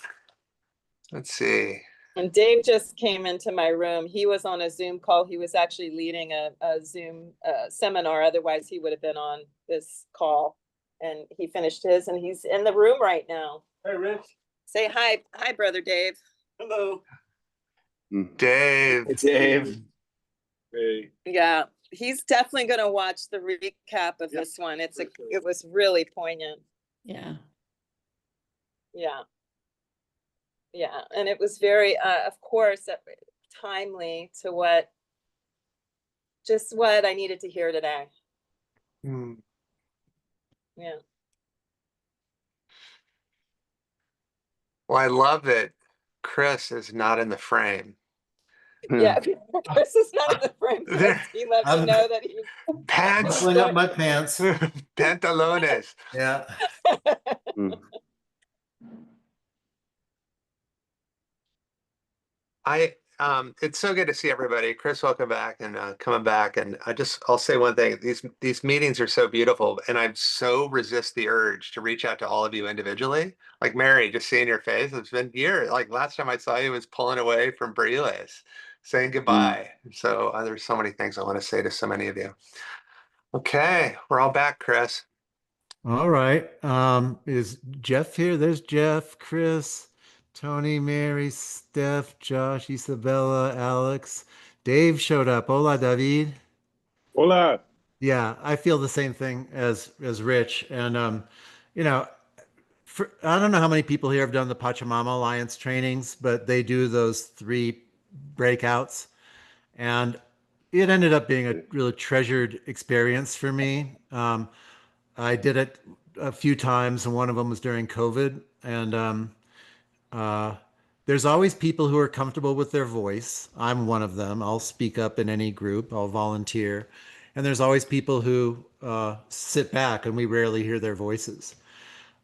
Let's see. And Dave just came into my room. He was on a Zoom call. He was actually leading a Zoom seminar. Otherwise, he would have been on this call. And he finished his, and he's in the room right now. Hey, Rich. Say hi. Hi, brother Dave. Hello. Dave. It's Dave. Hey. Yeah, he's definitely going to watch the recap of this one. It was really poignant. Yeah. Yeah. Yeah, and it was very, of course, timely to just what I needed to hear today. Hmm. Yeah. Well, I love that Chris is not in the frame. Yeah, Chris is not in the frame. There- He let me I'm know that he's Pants, Pulling up my pants. pantalones. Yeah. It's so good to see everybody. Chris, welcome back and coming back. And I'll say one thing. These meetings are so beautiful, and I so resist the urge to reach out to all of you individually. Like Mary, just seeing your face, it's been years. Like last time I saw you was pulling away from Breles, saying goodbye. So there's so many things I want to say to so many of you. Okay, we're all back, Chris. All right. Is Jeff here? There's Jeff, Chris, Tony, Mary, Steph, Josh, Isabella, Alex. Dave showed up. Hola, David. Hola. Yeah, I feel the same thing as Rich. And you know, I don't know how many people here have done the Pachamama Alliance trainings, but they do those 3 breakouts. And it ended up being a really treasured experience for me. I did it a few times, and one of them was during COVID. And uh, there's always people who are comfortable with their voice. I'm one of them. I'll speak up in any group, I'll volunteer. And there's always people who sit back, and we rarely hear their voices.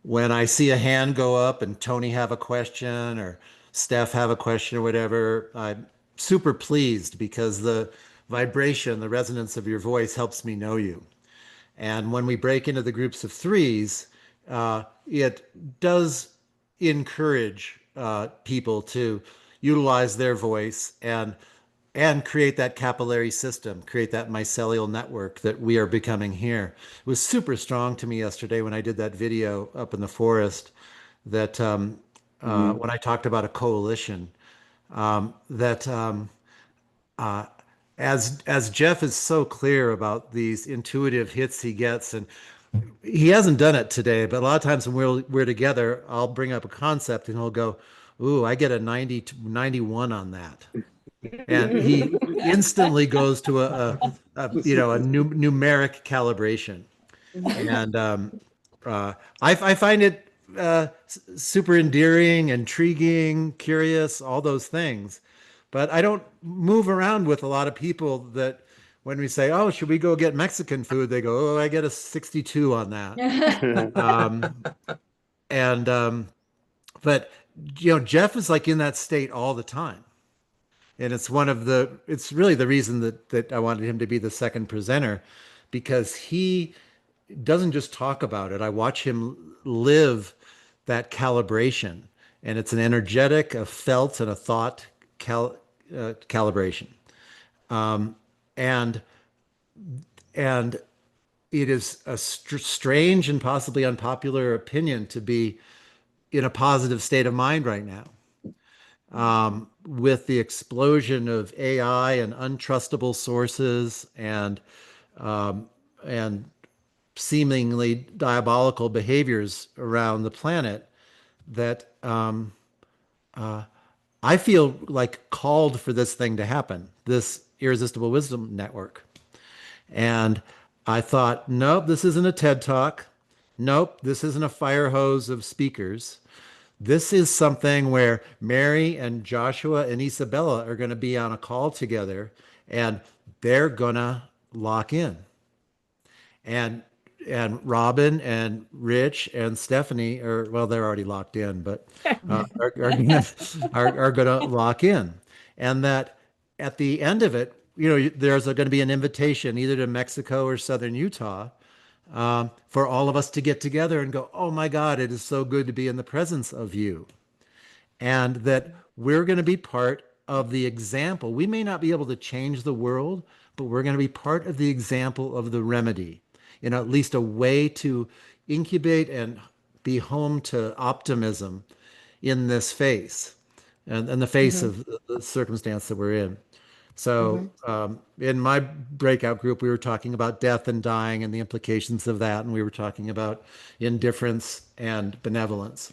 When I see a hand go up and Tony have a question or Steph have a question or whatever, I'm super pleased because the vibration, the resonance of your voice helps me know you. And when we break into the groups of threes, it does encourage people to utilize their voice and create that capillary system, create that mycelial network that we are becoming here. It was super strong to me yesterday when I did that video up in the forest that when I talked about a coalition, that as Jeff is so clear about these intuitive hits he gets, and he hasn't done it today, but a lot of times when we're together, I'll bring up a concept and he'll go, "Ooh, I get a 90 to 91 on that." And he instantly goes to a numeric calibration. And I find it super endearing, intriguing, curious, all those things. But I don't move around with a lot of people that when we say, "Oh, should we go get Mexican food?" They go, "Oh, I get a 62 on that." And but Jeff is like in that state all the time. And it's really the reason that I wanted him to be the second presenter, because he doesn't just talk about it. I watch him live that calibration, and it's an energetic, a felt, and a thought calibration. And and it is a strange and possibly unpopular opinion to be in a positive state of mind right now. With the explosion of AI and untrustable sources and seemingly diabolical behaviors around the planet, that I feel like called for this thing to happen, this irresistible wisdom network. And I thought, nope, this isn't a TED talk. Nope, this isn't a fire hose of speakers. This is something where Mary and Joshua and Isabella are going to be on a call together, and they're going to lock in. And Robin and Rich and Stephanie are, well, they're already locked in, but are gonna lock in. And that at the end of it, there's going to be an invitation either to Mexico or Southern Utah, for all of us to get together and go, oh my God, it is so good to be in the presence of you. And that we're going to be part of the example. We may not be able to change the world, but we're going to be part of the example of the remedy, at least a way to incubate and be home to optimism in this face and in the face Mm-hmm. of the circumstance that we're in. Mm-hmm. So, in my breakout group, we were talking about death and dying and the implications of that, and we were talking about indifference and benevolence.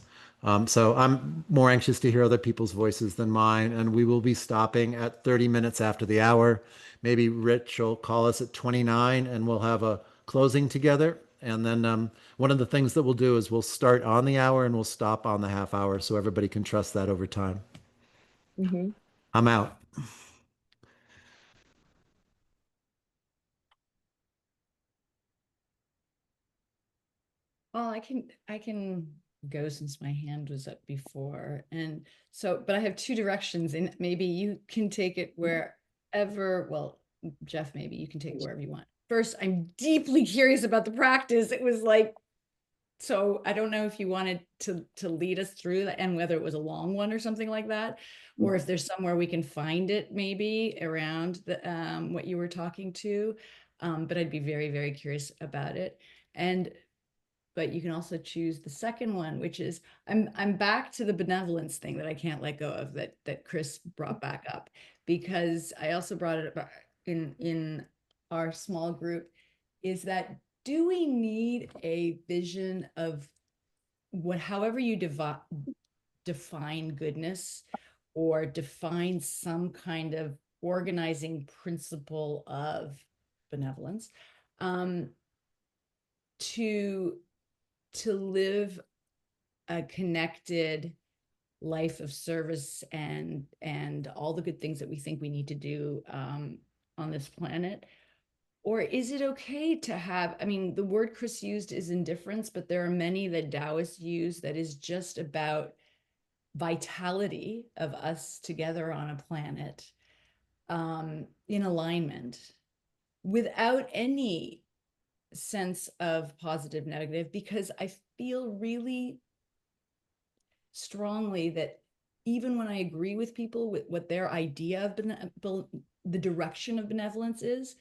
So, I'm more anxious to hear other people's voices than mine, and we will be stopping at 30 minutes after the hour. Maybe Rich will call us at 29, and we'll have a closing together. And then one of the things that we'll do is we'll start on the hour and we'll stop on the half hour so everybody can trust that over time. Mm-hmm. I'm out. Well, I can go since my hand was up before. And so, but I have two directions, and maybe you can take it wherever, well, Jeff, maybe you can take it wherever you want. First, I'm deeply curious about the practice. It was like, so I don't know if you wanted to lead us through that, and whether it was a long one or something like that, or if there's somewhere we can find it maybe around the what you were talking to. But I'd be very, very curious about it. And but you can also choose the second one, which is I'm back to the benevolence thing that I can't let go of, that Chris brought back up, because I also brought it up in our small group, is that do we need a vision of however you define goodness, or define some kind of organizing principle of benevolence, um, to live a connected life of service and all the good things that we think we need to do on this planet? Or is it okay to have, I mean, the word Chris used is indifference, but there are many that Taoists use that is just about vitality of us together on a planet, in alignment, without any sense of positive, negative, because I feel really strongly that even when I agree with people with what their idea of the direction of benevolence is,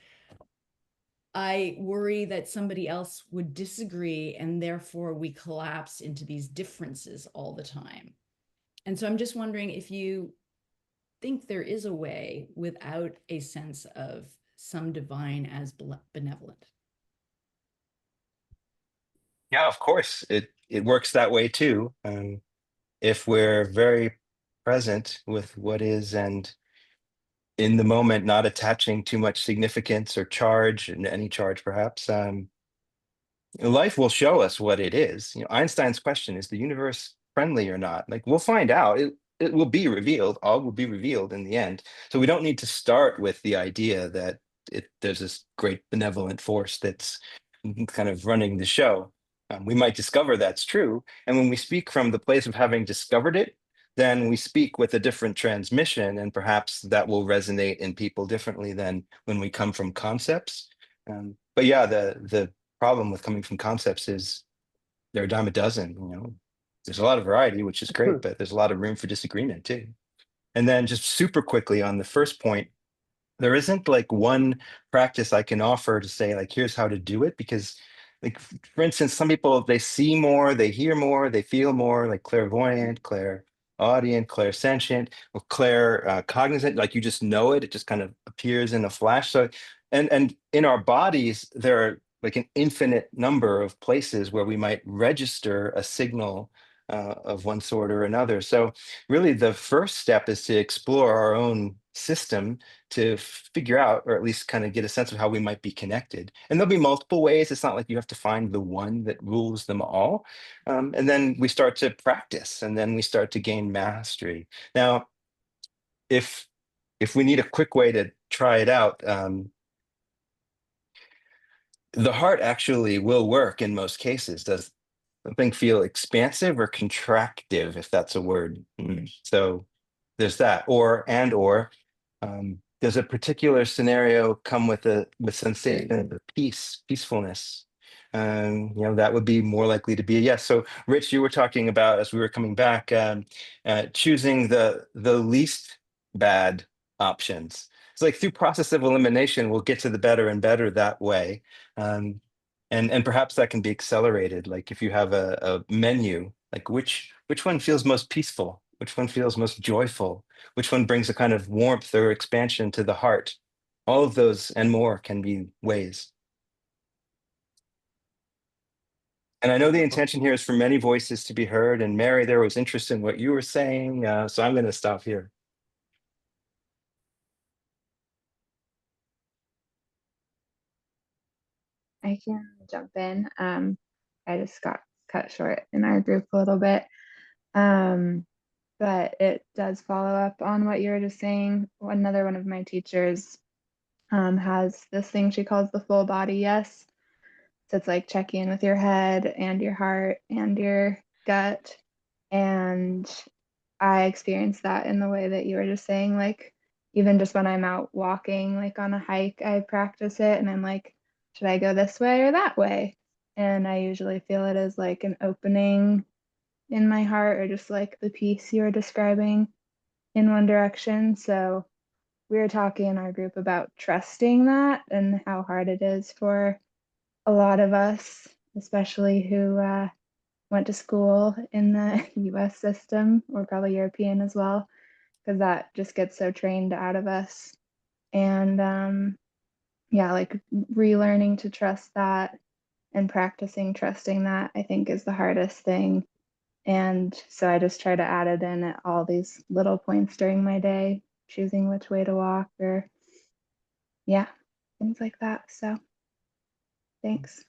I worry that somebody else would disagree, and therefore we collapse into these differences all the time. And so I'm just wondering if you think there is a way without a sense of some divine as benevolent. Yeah, of course, it works that way too. If we're very present with what is, and in the moment, not attaching too much significance or charge, and any charge perhaps, life will show us what it is. Einstein's question, is the universe friendly or not? Like, we'll find out. It will be revealed. All will be revealed in the end. So we don't need to start with the idea that there's this great benevolent force that's kind of running the show. We might discover that's true. And when we speak from the place of having discovered it, then we speak with a different transmission, and perhaps that will resonate in people differently than when we come from concepts. But yeah, the problem with coming from concepts is they're a dime a dozen, you know. There's a lot of variety, which is great, but there's a lot of room for disagreement too. And then just super quickly on the first point, there isn't like one practice I can offer to say like here's how to do it, because like for instance, some people they see more, they hear more, they feel more, like clairvoyant, clairaudient, clairsentient, or clair cognizant, like you just know it, it just kind of appears in a flash. So and in our bodies there are like an infinite number of places where we might register a signal of one sort or another. So really the first step is to explore our own system to figure out, or at least kind of get a sense of how we might be connected. And there'll be multiple ways. It's not like you have to find the one that rules them all. And then we start to practice, and then we start to gain mastery. Now, if we need a quick way to try it out, the heart actually will work in most cases. Does something feel expansive or contractive, if that's a word? So there's that. Or does a particular scenario come with a sensation of peacefulness? You know, that would be more likely to be a yes. So Rich, you were talking about, as we were coming back, choosing the least bad options. It's like through process of elimination, we'll get to the better and better that way. Um, and perhaps that can be accelerated. Like if you have a menu, like which one feels most peaceful? Which one feels most joyful? Which one brings a kind of warmth or expansion to the heart? All of those and more can be ways. And I know the intention here is for many voices to be heard. And Mary, there was interest in what you were saying. So I'm going to stop here. I can jump in. I just got cut short in our group a little bit. But it does follow up on what you were just saying. Another one of my teachers has this thing she calls the full body yes. So it's like checking in with your head and your heart and your gut. And I experience that in the way that you were just saying, like even just when I'm out walking, like on a hike, I practice it and I'm like, should I go this way or that way? And I usually feel it as like an opening in my heart or just like the peace you were describing in one direction. So we were talking in our group about trusting that and how hard it is for a lot of us, especially who went to school in the US system or probably European as well, because that just gets so trained out of us. And yeah, like relearning to trust that and practicing trusting that, I think, is the hardest thing. And so I just try to add it in at all these little points during my day, choosing which way to walk or, yeah, things like that. So thanks.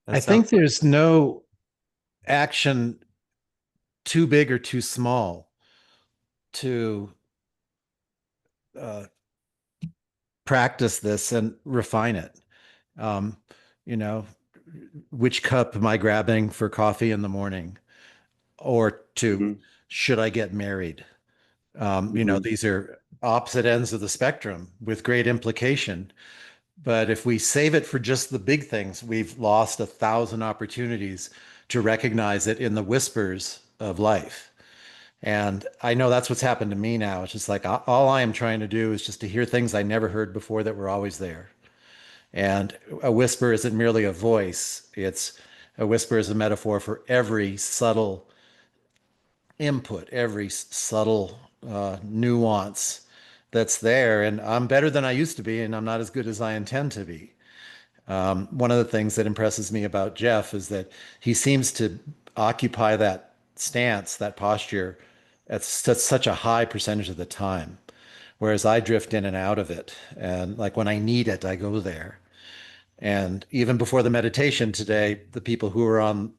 I think there's no action too big or too small to uh, practice this and refine it. Um, you know, which cup am I grabbing for coffee in the morning? Or to, should I get married? You know, these are opposite ends of the spectrum with great implication. But if we save it for just the big things, we've lost 1,000 opportunities to recognize it in the whispers of life. And I know that's what's happened to me now. It's just like all I am trying to do is just to hear things I never heard before that were always there. And a whisper isn't merely a voice, it's a whisper is a metaphor for every subtle input, every subtle nuance that's there. And I'm better than I used to be, and I'm not as good as I intend to be. One of the things that impresses me about Jeff is that he seems to occupy that stance, that posture, at such a high percentage of the time. Whereas I drift in and out of it. And like when I need it, I go there. And even before the meditation today, the people who were on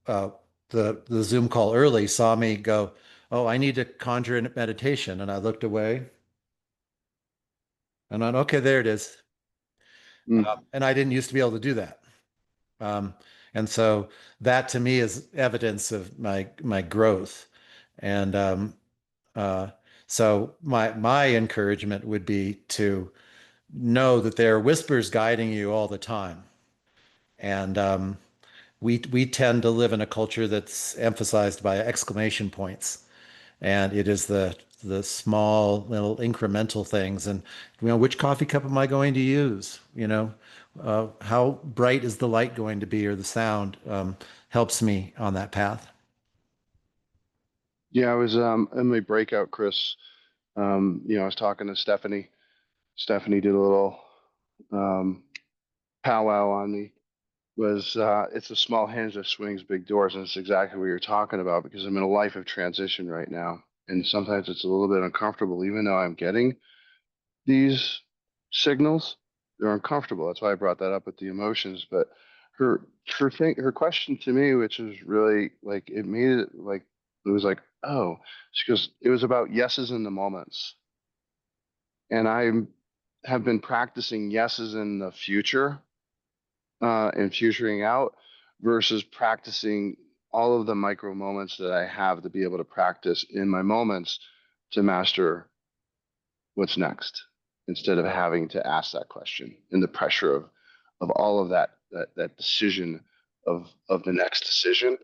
uh, the Zoom call early saw me go, "Oh, I need to conjure in meditation," and I looked away, and I went, "Okay, there it is." And I didn't used to be able to do that. Um, And so that to me is evidence of my growth. And uh, so my encouragement would be to know that there are whispers guiding you all the time. And we tend to live in a culture that's emphasized by exclamation points, and it is the small little incremental things. And which coffee cup am I going to use? How bright is the light going to be, or the sound helps me on that path. Yeah, I was in my breakout, Chris. I was talking to Stephanie. Stephanie did a little um, powwow on me. Was It's a small hinge that swings big doors, and it's exactly what you're talking about because I'm in a life of transition right now, and sometimes it's a little bit uncomfortable, even though I'm getting these signals. They're uncomfortable. That's why I brought that up with the emotions. But her her question to me, which is really like it made it like it was like, oh, she goes, it was about yeses in the moments. And I have been practicing yeses in the future and futuring out versus practicing all of the micro moments that I have to be able to practice in my moments to master what's next instead of having to ask that question and the pressure of all of that decision of the next decision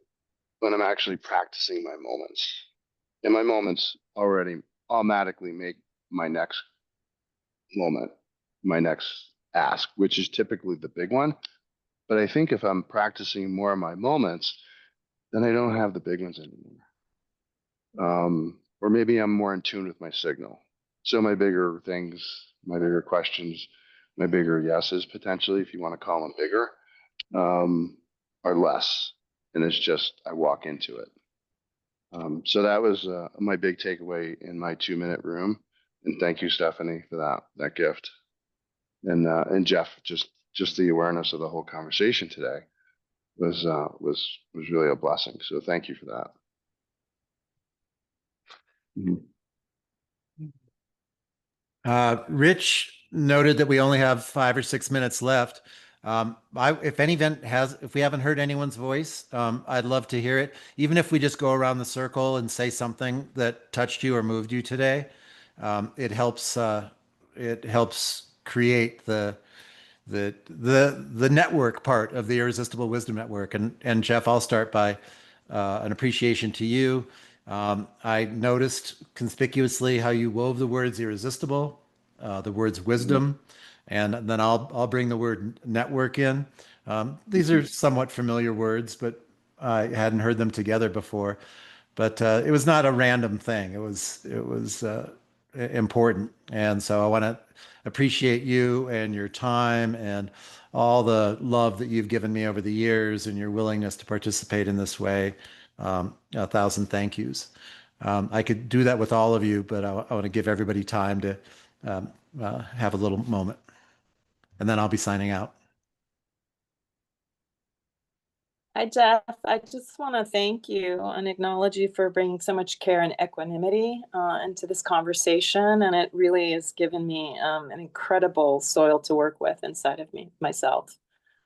when I'm actually practicing my moments. And my moments already automatically make my next moment, my next ask, which is typically the big one. But I think if I'm practicing more of my moments, then I don't have the big ones anymore. Or maybe I'm more in tune with my signal. So my bigger things, my bigger questions, my bigger yeses, potentially, if you want to call them bigger, are less. And it's just, I walk into it. So that was my big takeaway in my 2 minute room. And thank you, Stephanie, for that gift. And Jeff, just the awareness of the whole conversation today was really a blessing. So thank you for that. Mhm. Rich noted that we only have 5 or 6 minutes left. If we haven't heard anyone's voice, I'd love to hear it. Even if we just go around the circle and say something that touched you or moved you today, it helps. It helps create the network part of the Irresistible Wisdom Network. And Jeff, I'll start by an appreciation to you. I noticed conspicuously how you wove the words irresistible, the words wisdom, and then I'll bring the word network in. These are somewhat familiar words, but I hadn't heard them together before. But it was not a random thing. It was important, and so I want to appreciate you and your time and all the love that you've given me over the years and your willingness to participate in this way. 1,000 thank yous. I could do that with all of you, but I want to give everybody time to have a little moment, and then I'll be signing out. Hi, Jeff. I just want to thank you and acknowledge you for bringing so much care and equanimity into this conversation. And it really has given me an incredible soil to work with inside of myself.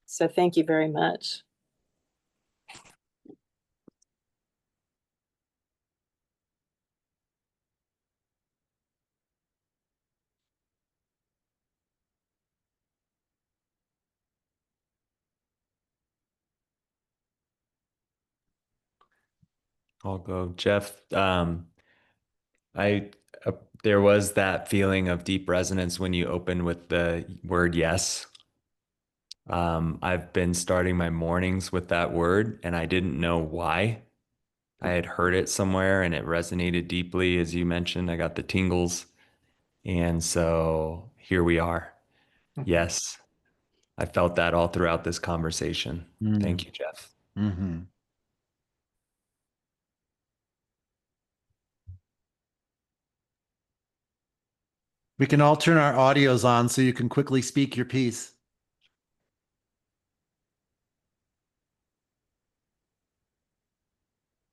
So thank you very much. I'll go, Jeff. I there was that feeling of deep resonance when you opened with the word yes. I've been starting my mornings with that word, and I didn't know why. I had heard it somewhere, and it resonated deeply, as you mentioned. I got the tingles, and so here we are. Yes, I felt that all throughout this conversation. Thank you, Jeff. Mm-hmm. We can all turn our audios on so you can quickly speak your piece.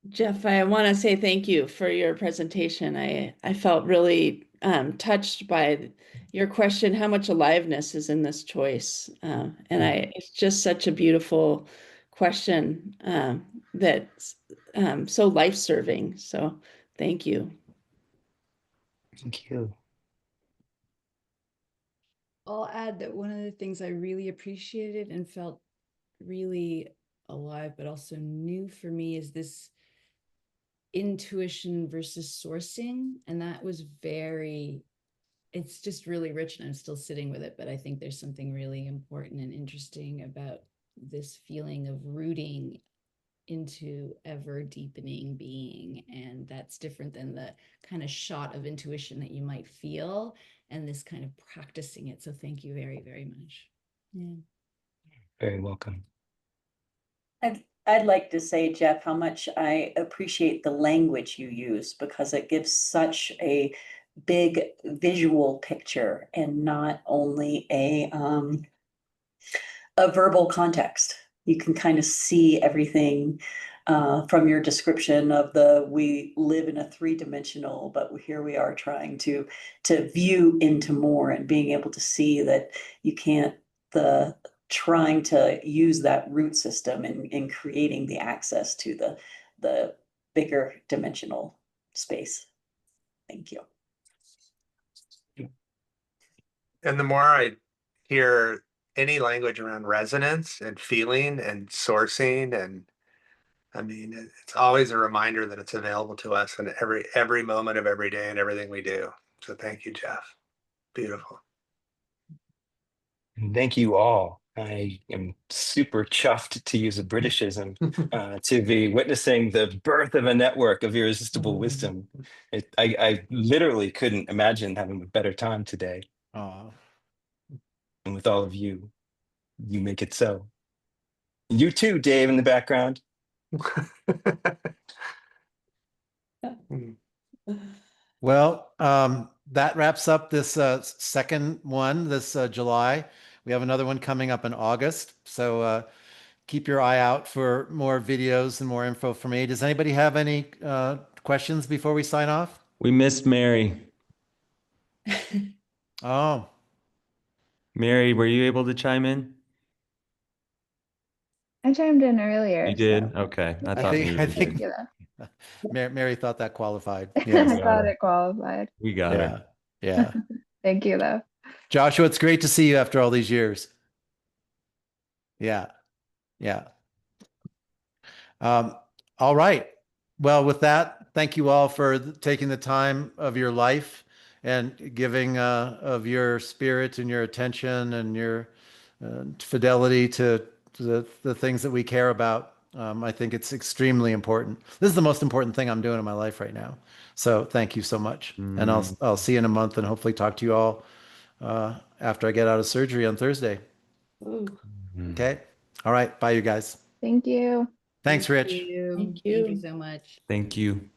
Jeff, I want to say thank you for your presentation. I felt really touched by your question, how much aliveness is in this choice? It's just such a beautiful question that's so life-serving. So thank you. Thank you. I'll add that one of the things I really appreciated and felt really alive, but also new for me, is this intuition versus sourcing. And that was it's just really rich, and I'm still sitting with it, but I think there's something really important and interesting about this feeling of rooting into ever deepening being. And that's different than the kind of shot of intuition that you might feel, and this kind of practicing it. So thank you very, very much. Yeah. Very welcome. I'd like to say, Jeff, how much I appreciate the language you use, because it gives such a big visual picture and not only a verbal context. You can kind of see everything from your description of we live in a three-dimensional, but here we are trying to view into more, and being able to see that you can't, trying to use that root system in creating the access to the bigger dimensional space. Thank you. And the more I hear any language around resonance and feeling and sourcing, and I mean, it's always a reminder that it's available to us in every moment of every day and everything we do. So thank you, Jeff. Beautiful. And thank you all. I am super chuffed, to use a Britishism, to be witnessing the birth of a network of irresistible wisdom. I literally couldn't imagine having a better time today. Oh, And with all of you, you make it so. You too, Dave, in the background. well, that wraps up this second one this July. We have another one coming up in August. So keep your eye out for more videos and more info from me. Does anybody have any questions before we sign off? We missed Mary. Oh, Mary, were you able to chime in? I chimed in earlier. You did? So Okay. I I thought think maybe I you think did. thank you Mary thought that qualified. though. Yeah, I thought it qualified. We got yeah, her. yeah. Thank you though. Joshua, it's great to see you after all these years. Yeah, yeah. Um, all right. Well, with that, thank you all for taking the time of your life and giving of your spirit and your attention and your fidelity to the things that we care about. I think it's extremely important. This is the most important thing I'm doing in my life right now. So thank you so much. And I'll see you in a month, and hopefully talk to you all after I get out of surgery on Thursday. Ooh, Okay. All right. Bye, you guys. Thank you. Thanks, Thank Rich. you. thank Thank you you. so much. Thank you.